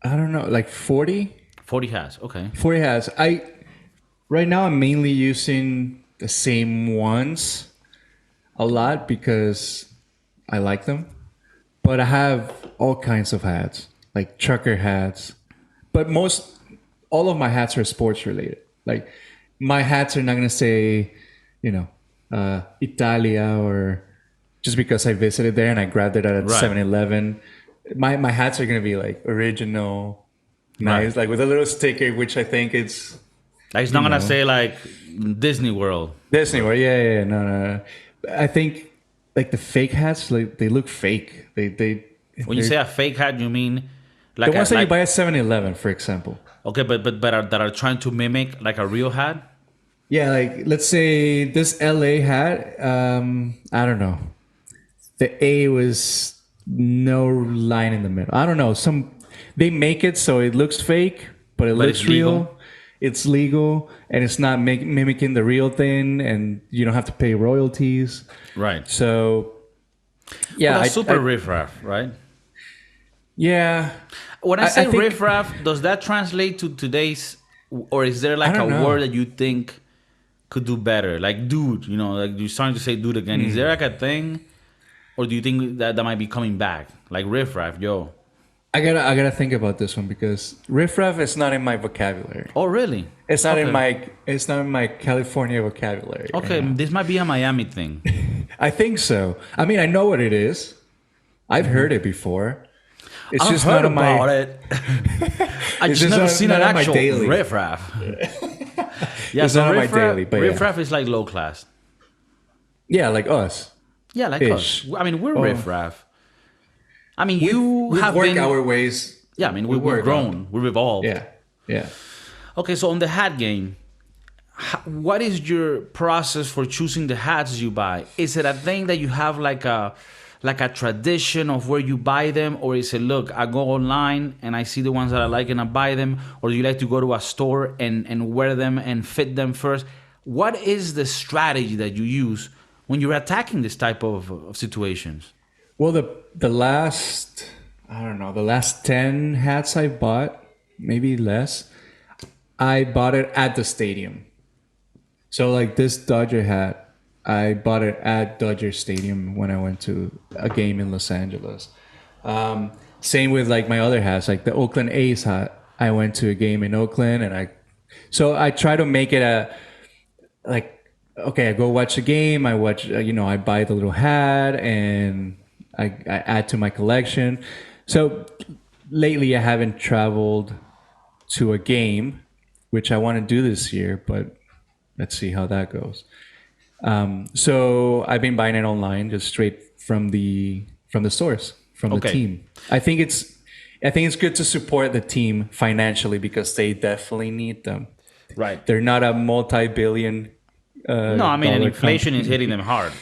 B: I don't know, like 40?
A: 40 hats, okay.
B: 40 hats. Right now I'm mainly using the same ones a lot because I like them. But I have all kinds of hats, like trucker hats. But all of my hats are sports related. Like my hats are not going to say, Italia or just because I visited there and I grabbed it at a
A: Right.
B: 7-Eleven. My hats are gonna be like original, nice,
A: Right.
B: like with a little sticker, which I think it's
A: Like it's not
B: you
A: gonna
B: know.
A: say like Disney World.
B: Disney World. Yeah, no. I think like the fake hats, like they look fake.
A: When you
B: they're-
A: say a fake hat, you mean
B: the
A: like
B: ones that you
A: like
B: buy at 7-Eleven, for example.
A: okay, but that are trying to mimic like a real hat.
B: Yeah, like let's say this LA hat. I don't know. The A was no line in the middle. I don't know. They make it so it looks fake, but it
A: But
B: looks
A: it's legal?
B: real. It's legal, and it's not mimicking the real thing, and you don't have to pay royalties.
A: Right.
B: So, yeah,
A: Well, that's super riffraff, right?
B: yeah.
A: When I
B: I
A: say
B: think-
A: riffraff, does that translate to today's, or is there like
B: I
A: a
B: don't know.
A: word that you think could do better? Like dude, like you're starting to say dude again. Is there like a thing, or do you think that might be coming back? Like riffraff, yo.
B: I gotta think about this one because riffraff is not in my vocabulary.
A: Oh, really?
B: It's not
A: Okay.
B: it's not in my California vocabulary.
A: Okay, this might be a Miami thing.
B: I think so. I mean, I know what it is. I've heard it before. It's
A: I've
B: just
A: heard
B: not on my.
A: about it. I
B: It's
A: just
B: just
A: never
B: not-
A: seen
B: not
A: an
B: on my
A: actual
B: daily.
A: riffraff. Yeah,
B: It's
A: so
B: not on my
A: riffraff,
B: daily, but yeah.
A: riffraff is like low class.
B: Yeah, like us.
A: Yeah, like
B: Ish.
A: us. I mean, we're
B: Oh.
A: riffraff. I mean, you
B: We've
A: have
B: worked
A: been.
B: our ways.
A: Yeah, I mean,
B: we
A: we've
B: work
A: grown. We've evolved.
B: Yeah.
A: Okay, so on the hat game, what is your process for choosing the hats you buy? Is it a thing that you have like a tradition of where you buy them, or is it look, I go online and I see the ones that I like and I buy them, or do you like to go to a store and wear them and fit them first? What is the strategy that you use when you're attacking this type of situations?
B: Well, the last 10 hats I bought, maybe less, I bought it at the stadium. So like this Dodger hat, I bought it at Dodger Stadium when I went to a game in Los Angeles. Same with like my other hats, like the Oakland A's hat. I went to a game in Oakland, and I try to make it okay, I go watch the game. I watch, I buy the little hat and I add to my collection. So lately I haven't traveled to a game, which I want to do this year, but let's see how that goes. So I've been buying it online, just straight from the source, from the
A: Okay.
B: team. I think it's good to support the team financially because they definitely need them.
A: Right.
B: They're not a multi-billion.
A: No, I mean, and
B: dollar
A: inflation
B: company.
A: is hitting them hard.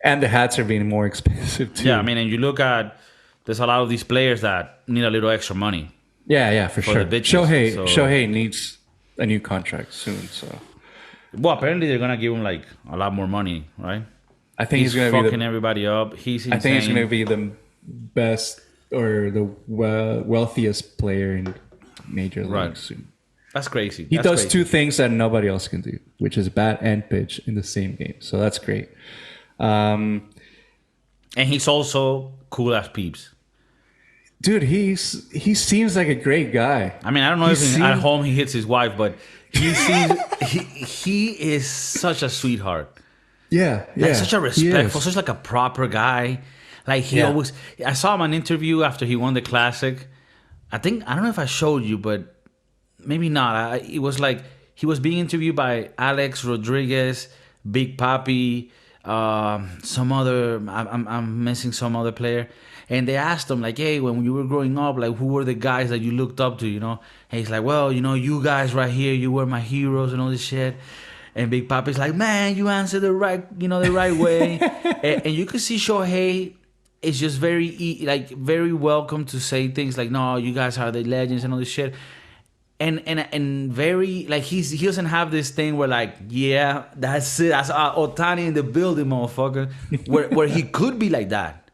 B: And the hats are being more expensive too.
A: Yeah, I mean, and you look at, there's a lot of these players that need a little extra money.
B: Yeah, for sure.
A: the bitches, so-
B: Shohei needs a new contract soon, so
A: Well, apparently they're gonna give him like a lot more money, right?
B: I think
A: He's
B: he's going to be
A: fucking everybody up. He's insane.
B: I think he's going to be the best or the wealthiest player in Major League
A: Right.
B: soon.
A: That's crazy.
B: He
A: That's
B: does
A: crazy.
B: two things that nobody else can do, which is bat and pitch in the same game. So that's great.
A: And he's also cool as peeps.
B: Dude, he seems like a great guy.
A: I mean, I don't know
B: He
A: if at
B: seems-
A: home he hits his wife, but he seems he is such a sweetheart.
B: Yeah,
A: Like such a
B: he is.
A: respectful, such like a proper guy. Like he
B: Yeah.
A: always. I saw him on an interview after he won the classic. I don't know if I showed you, but maybe not. It was like he was being interviewed by Alex Rodriguez, Big Papi, some other. I'm missing some other player. And they asked him like, "Hey, when you were growing up, like, who were the guys that you looked up to?" And he's like, "Well, you guys right here, you were my heroes and all this shit." And Big Papi's like, "Man, you answered the right way." and you could see Shohei is just very welcome to say things like, "No, you guys are the legends and all this shit." And very like he doesn't have this thing where like, yeah, that's it, that's Otani in the building, motherfucker. where he could be like that.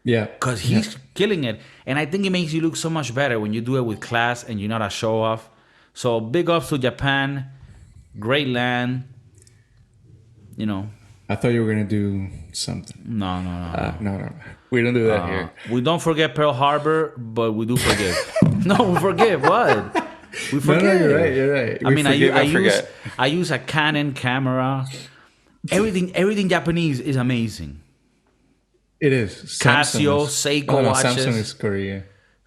B: Yeah,
A: Because he's killing it. And I think it makes you look so much better when you do it with class and you're not a show off. So big ups to Japan. Great land.
B: I thought you were gonna do something.
A: No.
B: No. We don't do that here.
A: We don't forget Pearl Harbor, but we do forgive. No, we forgive. What? We
B: No,
A: forgive.
B: you're right.
A: I
B: We
A: mean,
B: forgive and forget.
A: I use a Canon camera. Everything Japanese is amazing.
B: It is.
A: Casio,
B: Samsung
A: Seiko
B: no,
A: watches.
B: Samsung is Korea.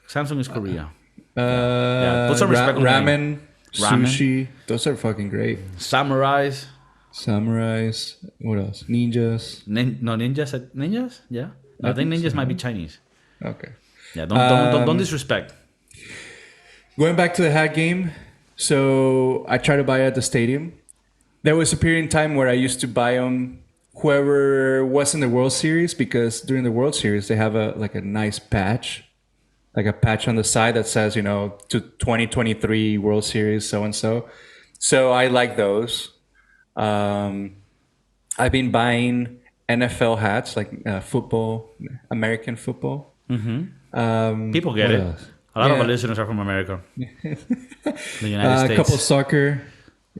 A: Samsung is Korea.
B: Yeah.
A: Put some respect on the name.
B: Ramen,
A: Ramen.
B: sushi. Those are fucking great.
A: Samurais.
B: Samurais. What else? Ninjas.
A: Ninjas. Ninjas? Yeah. No, I think ninjas
B: so.
A: might be Chinese.
B: Okay.
A: Yeah, don't disrespect.
B: Going back to the hat game. So I tried to buy it at the stadium. There was a period in time where I used to buy them whoever was in the World Series, because during the World Series they have a nice patch, like a patch on the side that says, to 2023 World Series so and so. So I like those. I've been buying NFL hats, like football, American football.
A: People get
B: what
A: it.
B: else?
A: A lot of our
B: Yeah.
A: listeners are from America. The United States.
B: A couple soccer,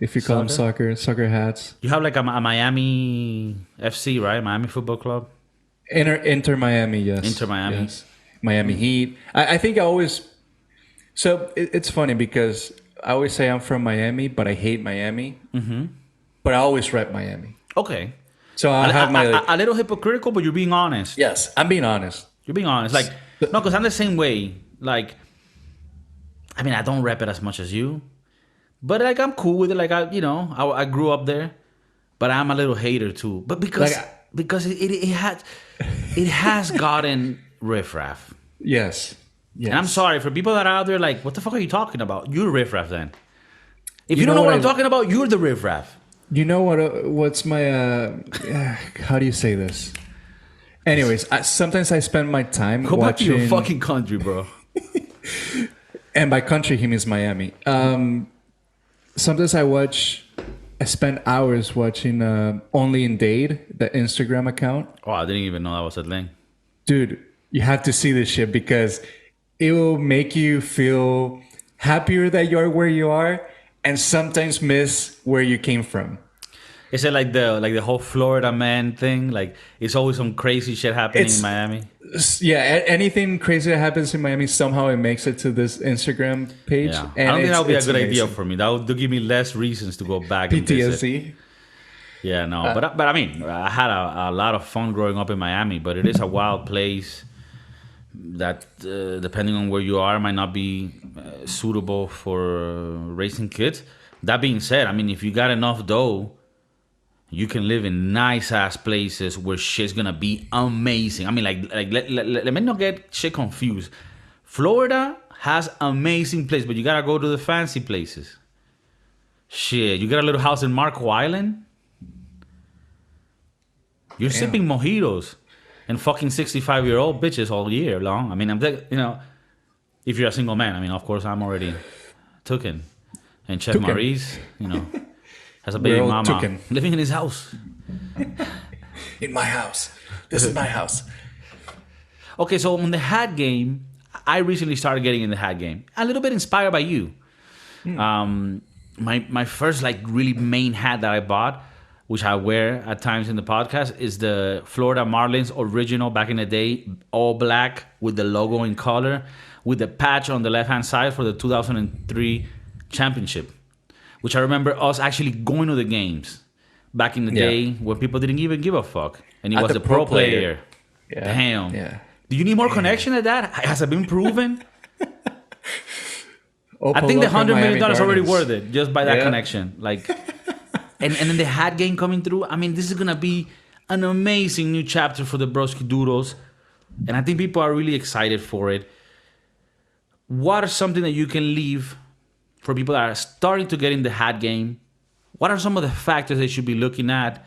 B: if you call them
A: Soccer?
B: soccer hats.
A: You have like a Miami FC, right? Miami Football Club.
B: Inter Miami, yes.
A: Inter Miami.
B: Yes. Miami Heat. I think I always. So it's funny because I always say I'm from Miami, but I hate Miami. But I always rep Miami.
A: Okay.
B: So I have my.
A: A little hypocritical, but you're being honest.
B: Yes, I'm being honest.
A: You're being honest. Like, no, because I'm the same way. Like, I mean, I don't rep it as much as you, but like I'm cool with it. Like I grew up there, but I'm a little hater too. But because it has gotten riffraff.
B: Yes.
A: And I'm sorry for people that are out there like, what the fuck are you talking about? You're riffraff then. If you
B: You
A: don't
B: know
A: know what
B: what
A: I'm talking about, you're the riffraff.
B: You know what? What's my? How do you say this? Anyways, sometimes I spend my time
A: Go back to your
B: watching.
A: fucking country, bro.
B: And by country, he means Miami. Sometimes I spend hours watching Only in Dade, the Instagram account.
A: Oh, I didn't even know that was a thing.
B: Dude, you have to see this shit because it will make you feel happier that you're where you are and sometimes miss where you came from.
A: Is it like the whole Florida man thing? Like it's always some crazy shit happening in Miami.
B: Yeah, anything crazy that happens in Miami, somehow it makes it to this Instagram page.
A: Yeah.
B: And
A: I don't think that would be a good
B: amazing.
A: idea for me. That would give me less reasons to go back and visit.
B: PTSD.
A: Yeah, no, but I mean, I had a lot of fun growing up in Miami, but it is a wild place that, depending on where you are, might not be suitable for raising kids. That being said, I mean, if you got enough dough, you can live in nice ass places where shit's gonna be amazing. I mean, let me not get shit confused. Florida has amazing places, but you gotta go to the fancy places. Shit, you got a little house in Marco Island. You're sipping mojitos and fucking 65-year-old bitches all year long. I mean, if you're a single man, I mean, of course, I'm already tooken. And Chef Maurice, has a baby mama
B: tooken.
A: living in his house.
B: In my house. This is my house.
A: Okay, so on the hat game, I recently started getting in the hat game. A little bit inspired by you. My first really main hat that I bought, which I wear at times in the podcast, is the Florida Marlins original back in the day, all black with the logo in color, with the patch on the left-hand side for the 2003 championship, which I remember us actually going to the games back in the day when people didn't even give a fuck. And he was a pro player.
B: Yeah.
A: Damn.
B: Yeah.
A: Do you need more connection than that? Has it been proven? I think the $100 million already worth it just by that connection. And then the hat game coming through. I mean, this is going to be an amazing new chapter for the Broski Doodles. And I think people are really excited for it. What are something that you can leave for people that are starting to get in the hat game? What are some of the factors they should be looking at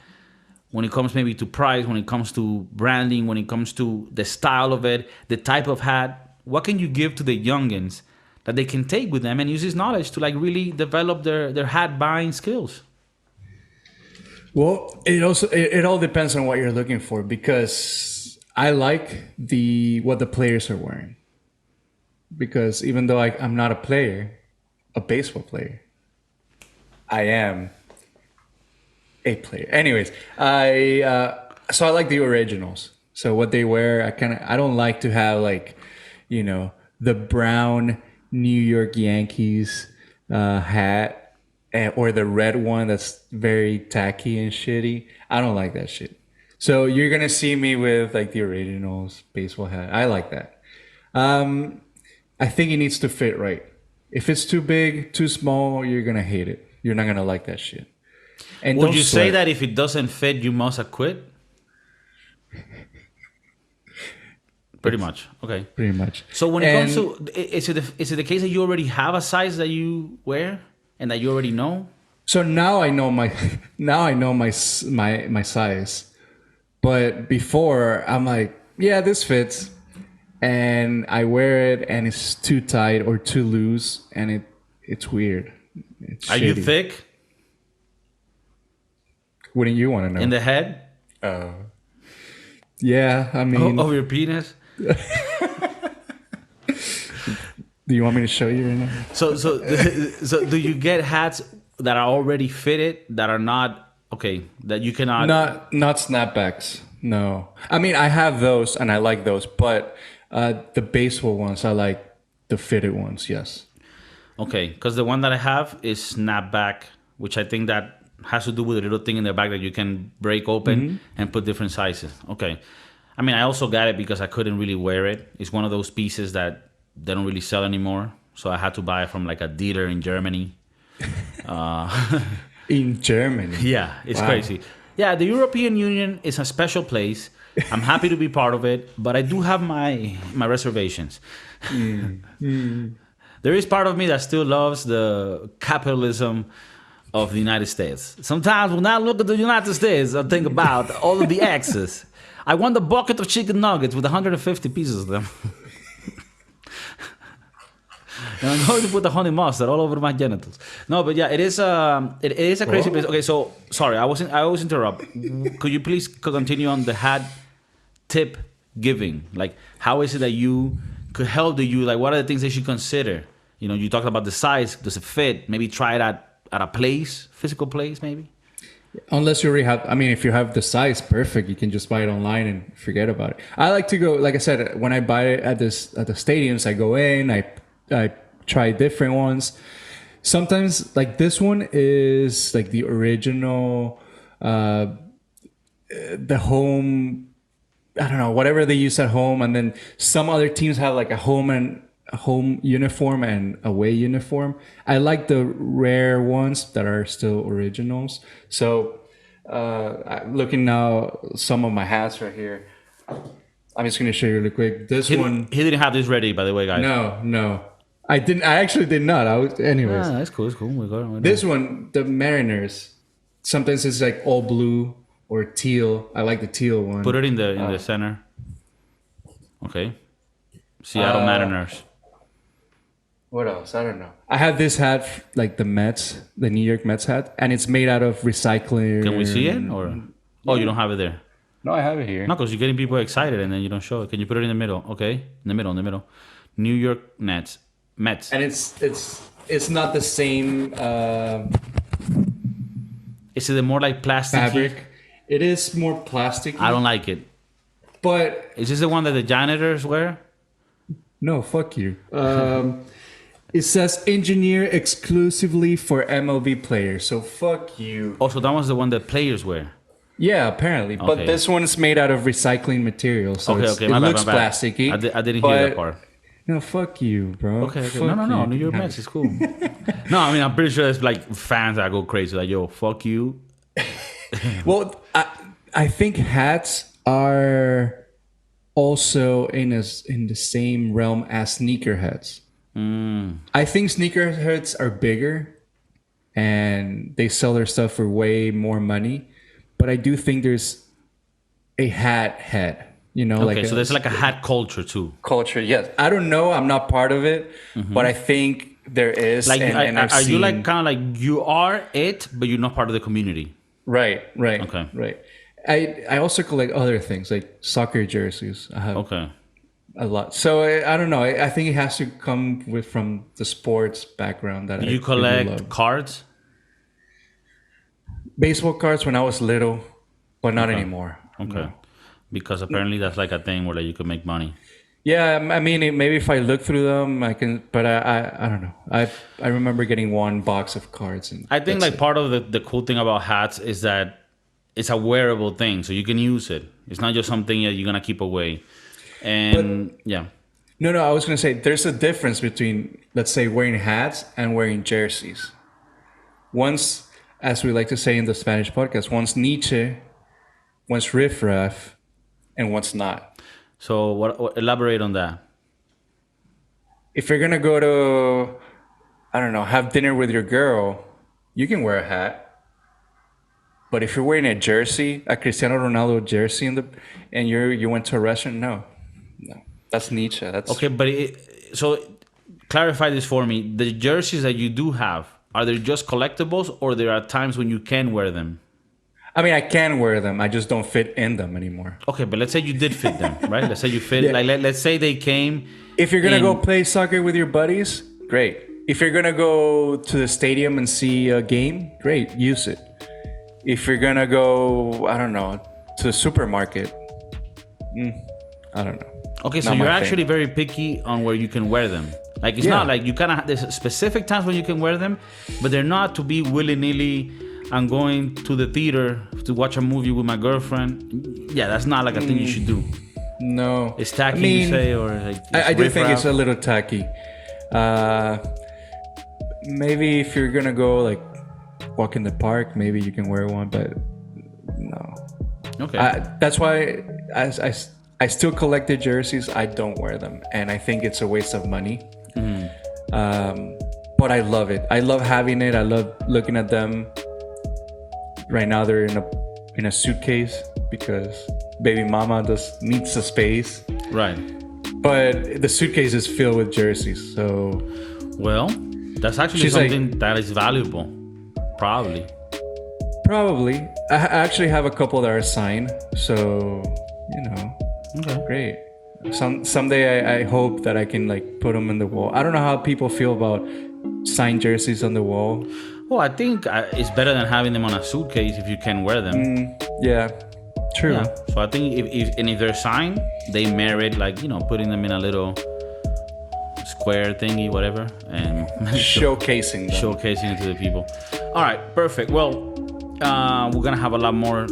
A: when it comes maybe to price, when it comes to branding, when it comes to the style of it, the type of hat? What can you give to the youngins that they can take with them and use this knowledge to really develop their hat buying skills?
B: Well, it all depends on what you're looking for, because I like what the players are wearing. Because even though I'm not a baseball player, I am a player. Anyways, so I like the originals. So what they wear, I don't like to have the brown New York Yankees hat. Or the red one that's very tacky and shitty. I don't like that shit. So you're gonna see me with like the originals baseball hat. I like that. Um, I think it needs to fit right. If it's too big, too small, you're gonna hate it. You're not gonna like that shit. And
A: Would
B: don't
A: you say
B: sweat.
A: that if it doesn't fit, you must have quit? Pretty much. Okay.
B: Pretty much.
A: So when it comes
B: And
A: to, is it the case that you already have a size that you wear and that you already know?
B: so now I know my now I know my size. But before I'm like, yeah, this fits, and I wear it, and it's too tight or too loose, and it's weird. It's
A: Are you
B: shitty.
A: thick
B: Wouldn't you want to know?
A: in the head
B: Yeah, I mean,
A: of your penis?
B: do you want me to show you right now?
A: So do you get hats that are already fitted that are not okay that you cannot?
B: Not snapbacks. No, I mean I have those and I like those, but the baseball ones I like the fitted ones. Yes.
A: Okay, because the one that I have is snapback, which I think that has to do with a little thing in the back that you can break open and put different sizes. Okay. I mean, I also got it because I couldn't really wear it. It's one of those pieces that they don't really sell anymore. So I had to buy it from like a dealer in Germany.
B: In Germany.
A: Yeah, it's
B: Wow.
A: crazy. Yeah, the European Union is a special place. I'm happy to be part of it, but I do have my reservations. There is part of me that still loves the capitalism of the United States. Sometimes when I look at the United States, I think about all of the excess. I want a bucket of chicken nuggets with 150 pieces of them. And I'm going to put the honey mustard all over my genitals. No, but yeah, it is a crazy place. Okay, so sorry, I always interrupt. Could you please continue on the hat tip giving? Like, how is it that you could help you? Like, what are the things they should consider? You know, you talked about the size. Does it fit? Maybe try it at a place, physical place, maybe.
B: Unless you already have, I mean, if you have the size, perfect. You can just buy it online and forget about it. I like to go, like I said, when I buy it at the stadiums, I go in, I try different ones. Sometimes, like this one is like the original, the home. I don't know, whatever they use at home, and then some other teams have like a home uniform and away uniform. I like the rare ones that are still originals. So looking now, some of my hats right here. I'm just gonna show you really quick. This one,
A: He didn't have this ready, by the way, guys.
B: no, I didn't. I actually did not. Anyways.
A: Ah, that's cool. It's cool. We got it.
B: This one, the Mariners. Sometimes it's like all blue or teal. I like the teal one.
A: Put it in the center. Okay. Seattle Mariners.
B: What else? I don't know. I have this hat, like the Mets, the New York Mets hat, and it's made out of recycling.
A: Can we see it? Or oh, you don't have it there.
B: No, I have it here.
A: No, because you're getting people excited and then you don't show it. Can you put it in the middle? Okay, in the middle. New York Mets.
B: And it's not the same
A: Is it more like plastic?
B: fabric. It is more plastic.
A: I don't like it.
B: But
A: Is this the one that the janitors wear?
B: no, fuck you. It says engineer exclusively for MLB players. So fuck you.
A: Also, that one's the one that players wear.
B: Yeah, apparently. But
A: Okay.
B: this one is made out of recycling material, so
A: Okay,
B: it
A: my bad,
B: looks
A: my bad.
B: plasticky.
A: I didn't hear that
B: but-
A: part.
B: No, fuck you, bro.
A: Okay.
B: Fuck
A: No.
B: you.
A: New York Mets is cool. No, I mean, I'm pretty sure there's like fans that go crazy. Like, yo, fuck you.
B: Well, I think hats are also in the same realm as sneakerheads. I think sneakerheads are bigger and they sell their stuff for way more money. But I do think there's a hat head. You know,
A: Okay,
B: like
A: so there's like a hat culture too.
B: culture. Yes, I don't know. I'm not part of it, but I think there is.
A: Like,
B: and I've
A: are you
B: seen-
A: like kind of like you are it, but you're not part of the community?
B: right?
A: Okay.
B: Right. I also collect other things like soccer jerseys. I have
A: Okay.
B: a lot. So I don't know. I think it has to come from the sports background that
A: Do
B: I
A: you
B: really
A: collect
B: love.
A: cards?
B: Baseball cards when I was little, but not anymore.
A: Okay.
B: No.
A: Because apparently that's like a thing where like you can make money.
B: Yeah, I mean, maybe if I look through them, I can. But I don't know. I remember getting one box of cards, and
A: I think
B: that's
A: like part of the cool thing about hats is that it's a wearable thing, so you can use it. It's not just something that you're gonna keep away. And yeah.
B: No, I was going to say there's a difference between, let's say, wearing hats and wearing jerseys. One's, as we like to say in the Spanish podcast, one's Nietzsche, one's riffraff, and one's not.
A: So what elaborate on that.
B: If you're going to go to, I don't know, have dinner with your girl, you can wear a hat. But if you're wearing a jersey, a Cristiano Ronaldo jersey, and you went to a restaurant, no. That's Nietzsche. That's
A: okay, but so clarify this for me. The jerseys that you do have, are they just collectibles, or there are times when you can wear them?
B: I mean, I can wear them. I just don't fit in them anymore.
A: Okay, but let's say you did fit them, right? Let's say you fit. Yeah. Like let's say they came.
B: If you're gonna go play soccer with your buddies, great. If you're gonna go to the stadium and see a game, great, use it. If you're gonna go, I don't know, to the supermarket, I don't know.
A: Okay, so you're actually very picky on where you can wear them. Like, it's not like you kind of, there's specific times when you can wear them, but they're not to be willy-nilly, I'm going to the theater to watch a movie with my girlfriend. Yeah, that's not like a thing you should do.
B: No.
A: It's tacky, you say, or like...
B: I do think it's a little tacky. Maybe if you're going to go, like, walk in the park, maybe you can wear one, but no.
A: Okay.
B: That's why I still collect the jerseys. I don't wear them, and I think it's a waste of money. But I love it. I love having it. I love looking at them. Right now, they're in a suitcase because baby mama needs a space.
A: Right.
B: But the suitcase is filled with jerseys. So,
A: well, that's actually something that is valuable. Probably.
B: I actually have a couple that are signed. So, okay. Great. Someday I hope that I can like put them in the wall. I don't know how people feel about signed jerseys on the wall.
A: Well, I think it's better than having them on a suitcase if you can wear them.
B: Yeah, true. Yeah.
A: So I think if they're signed, they merit like putting them in a little square thingy, whatever, and
B: showcasing
A: it to the people. All right, perfect. Well, we're gonna have a lot more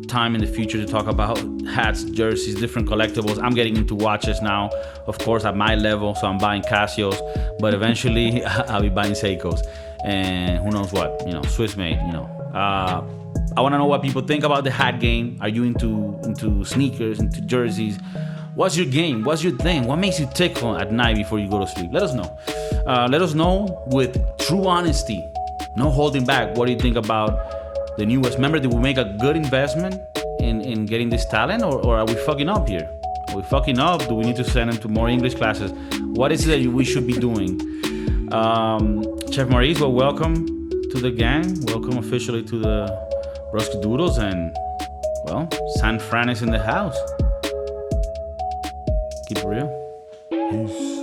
A: time in the future to talk about hats, jerseys, different collectibles. I'm getting into watches now, of course, at my level, so I'm buying Casios, but eventually I'll be buying Seikos, and who knows what, Swiss made, I want to know what people think about the hat game. Are you into sneakers, into jerseys? What's your game? What's your thing? What makes you tickle at night before you go to sleep? Let us know. Let us know with true honesty, no holding back. What do you think about the newest member? Did we make a good investment in getting this talent, or are we fucking up here? Are we fucking up? Do we need to send him to more English classes? What is it that we should be doing? Chef Maurice, well, welcome to the gang. Welcome officially to the Brusque Doodles, and well, San Fran is in the house. Keep it real. Peace.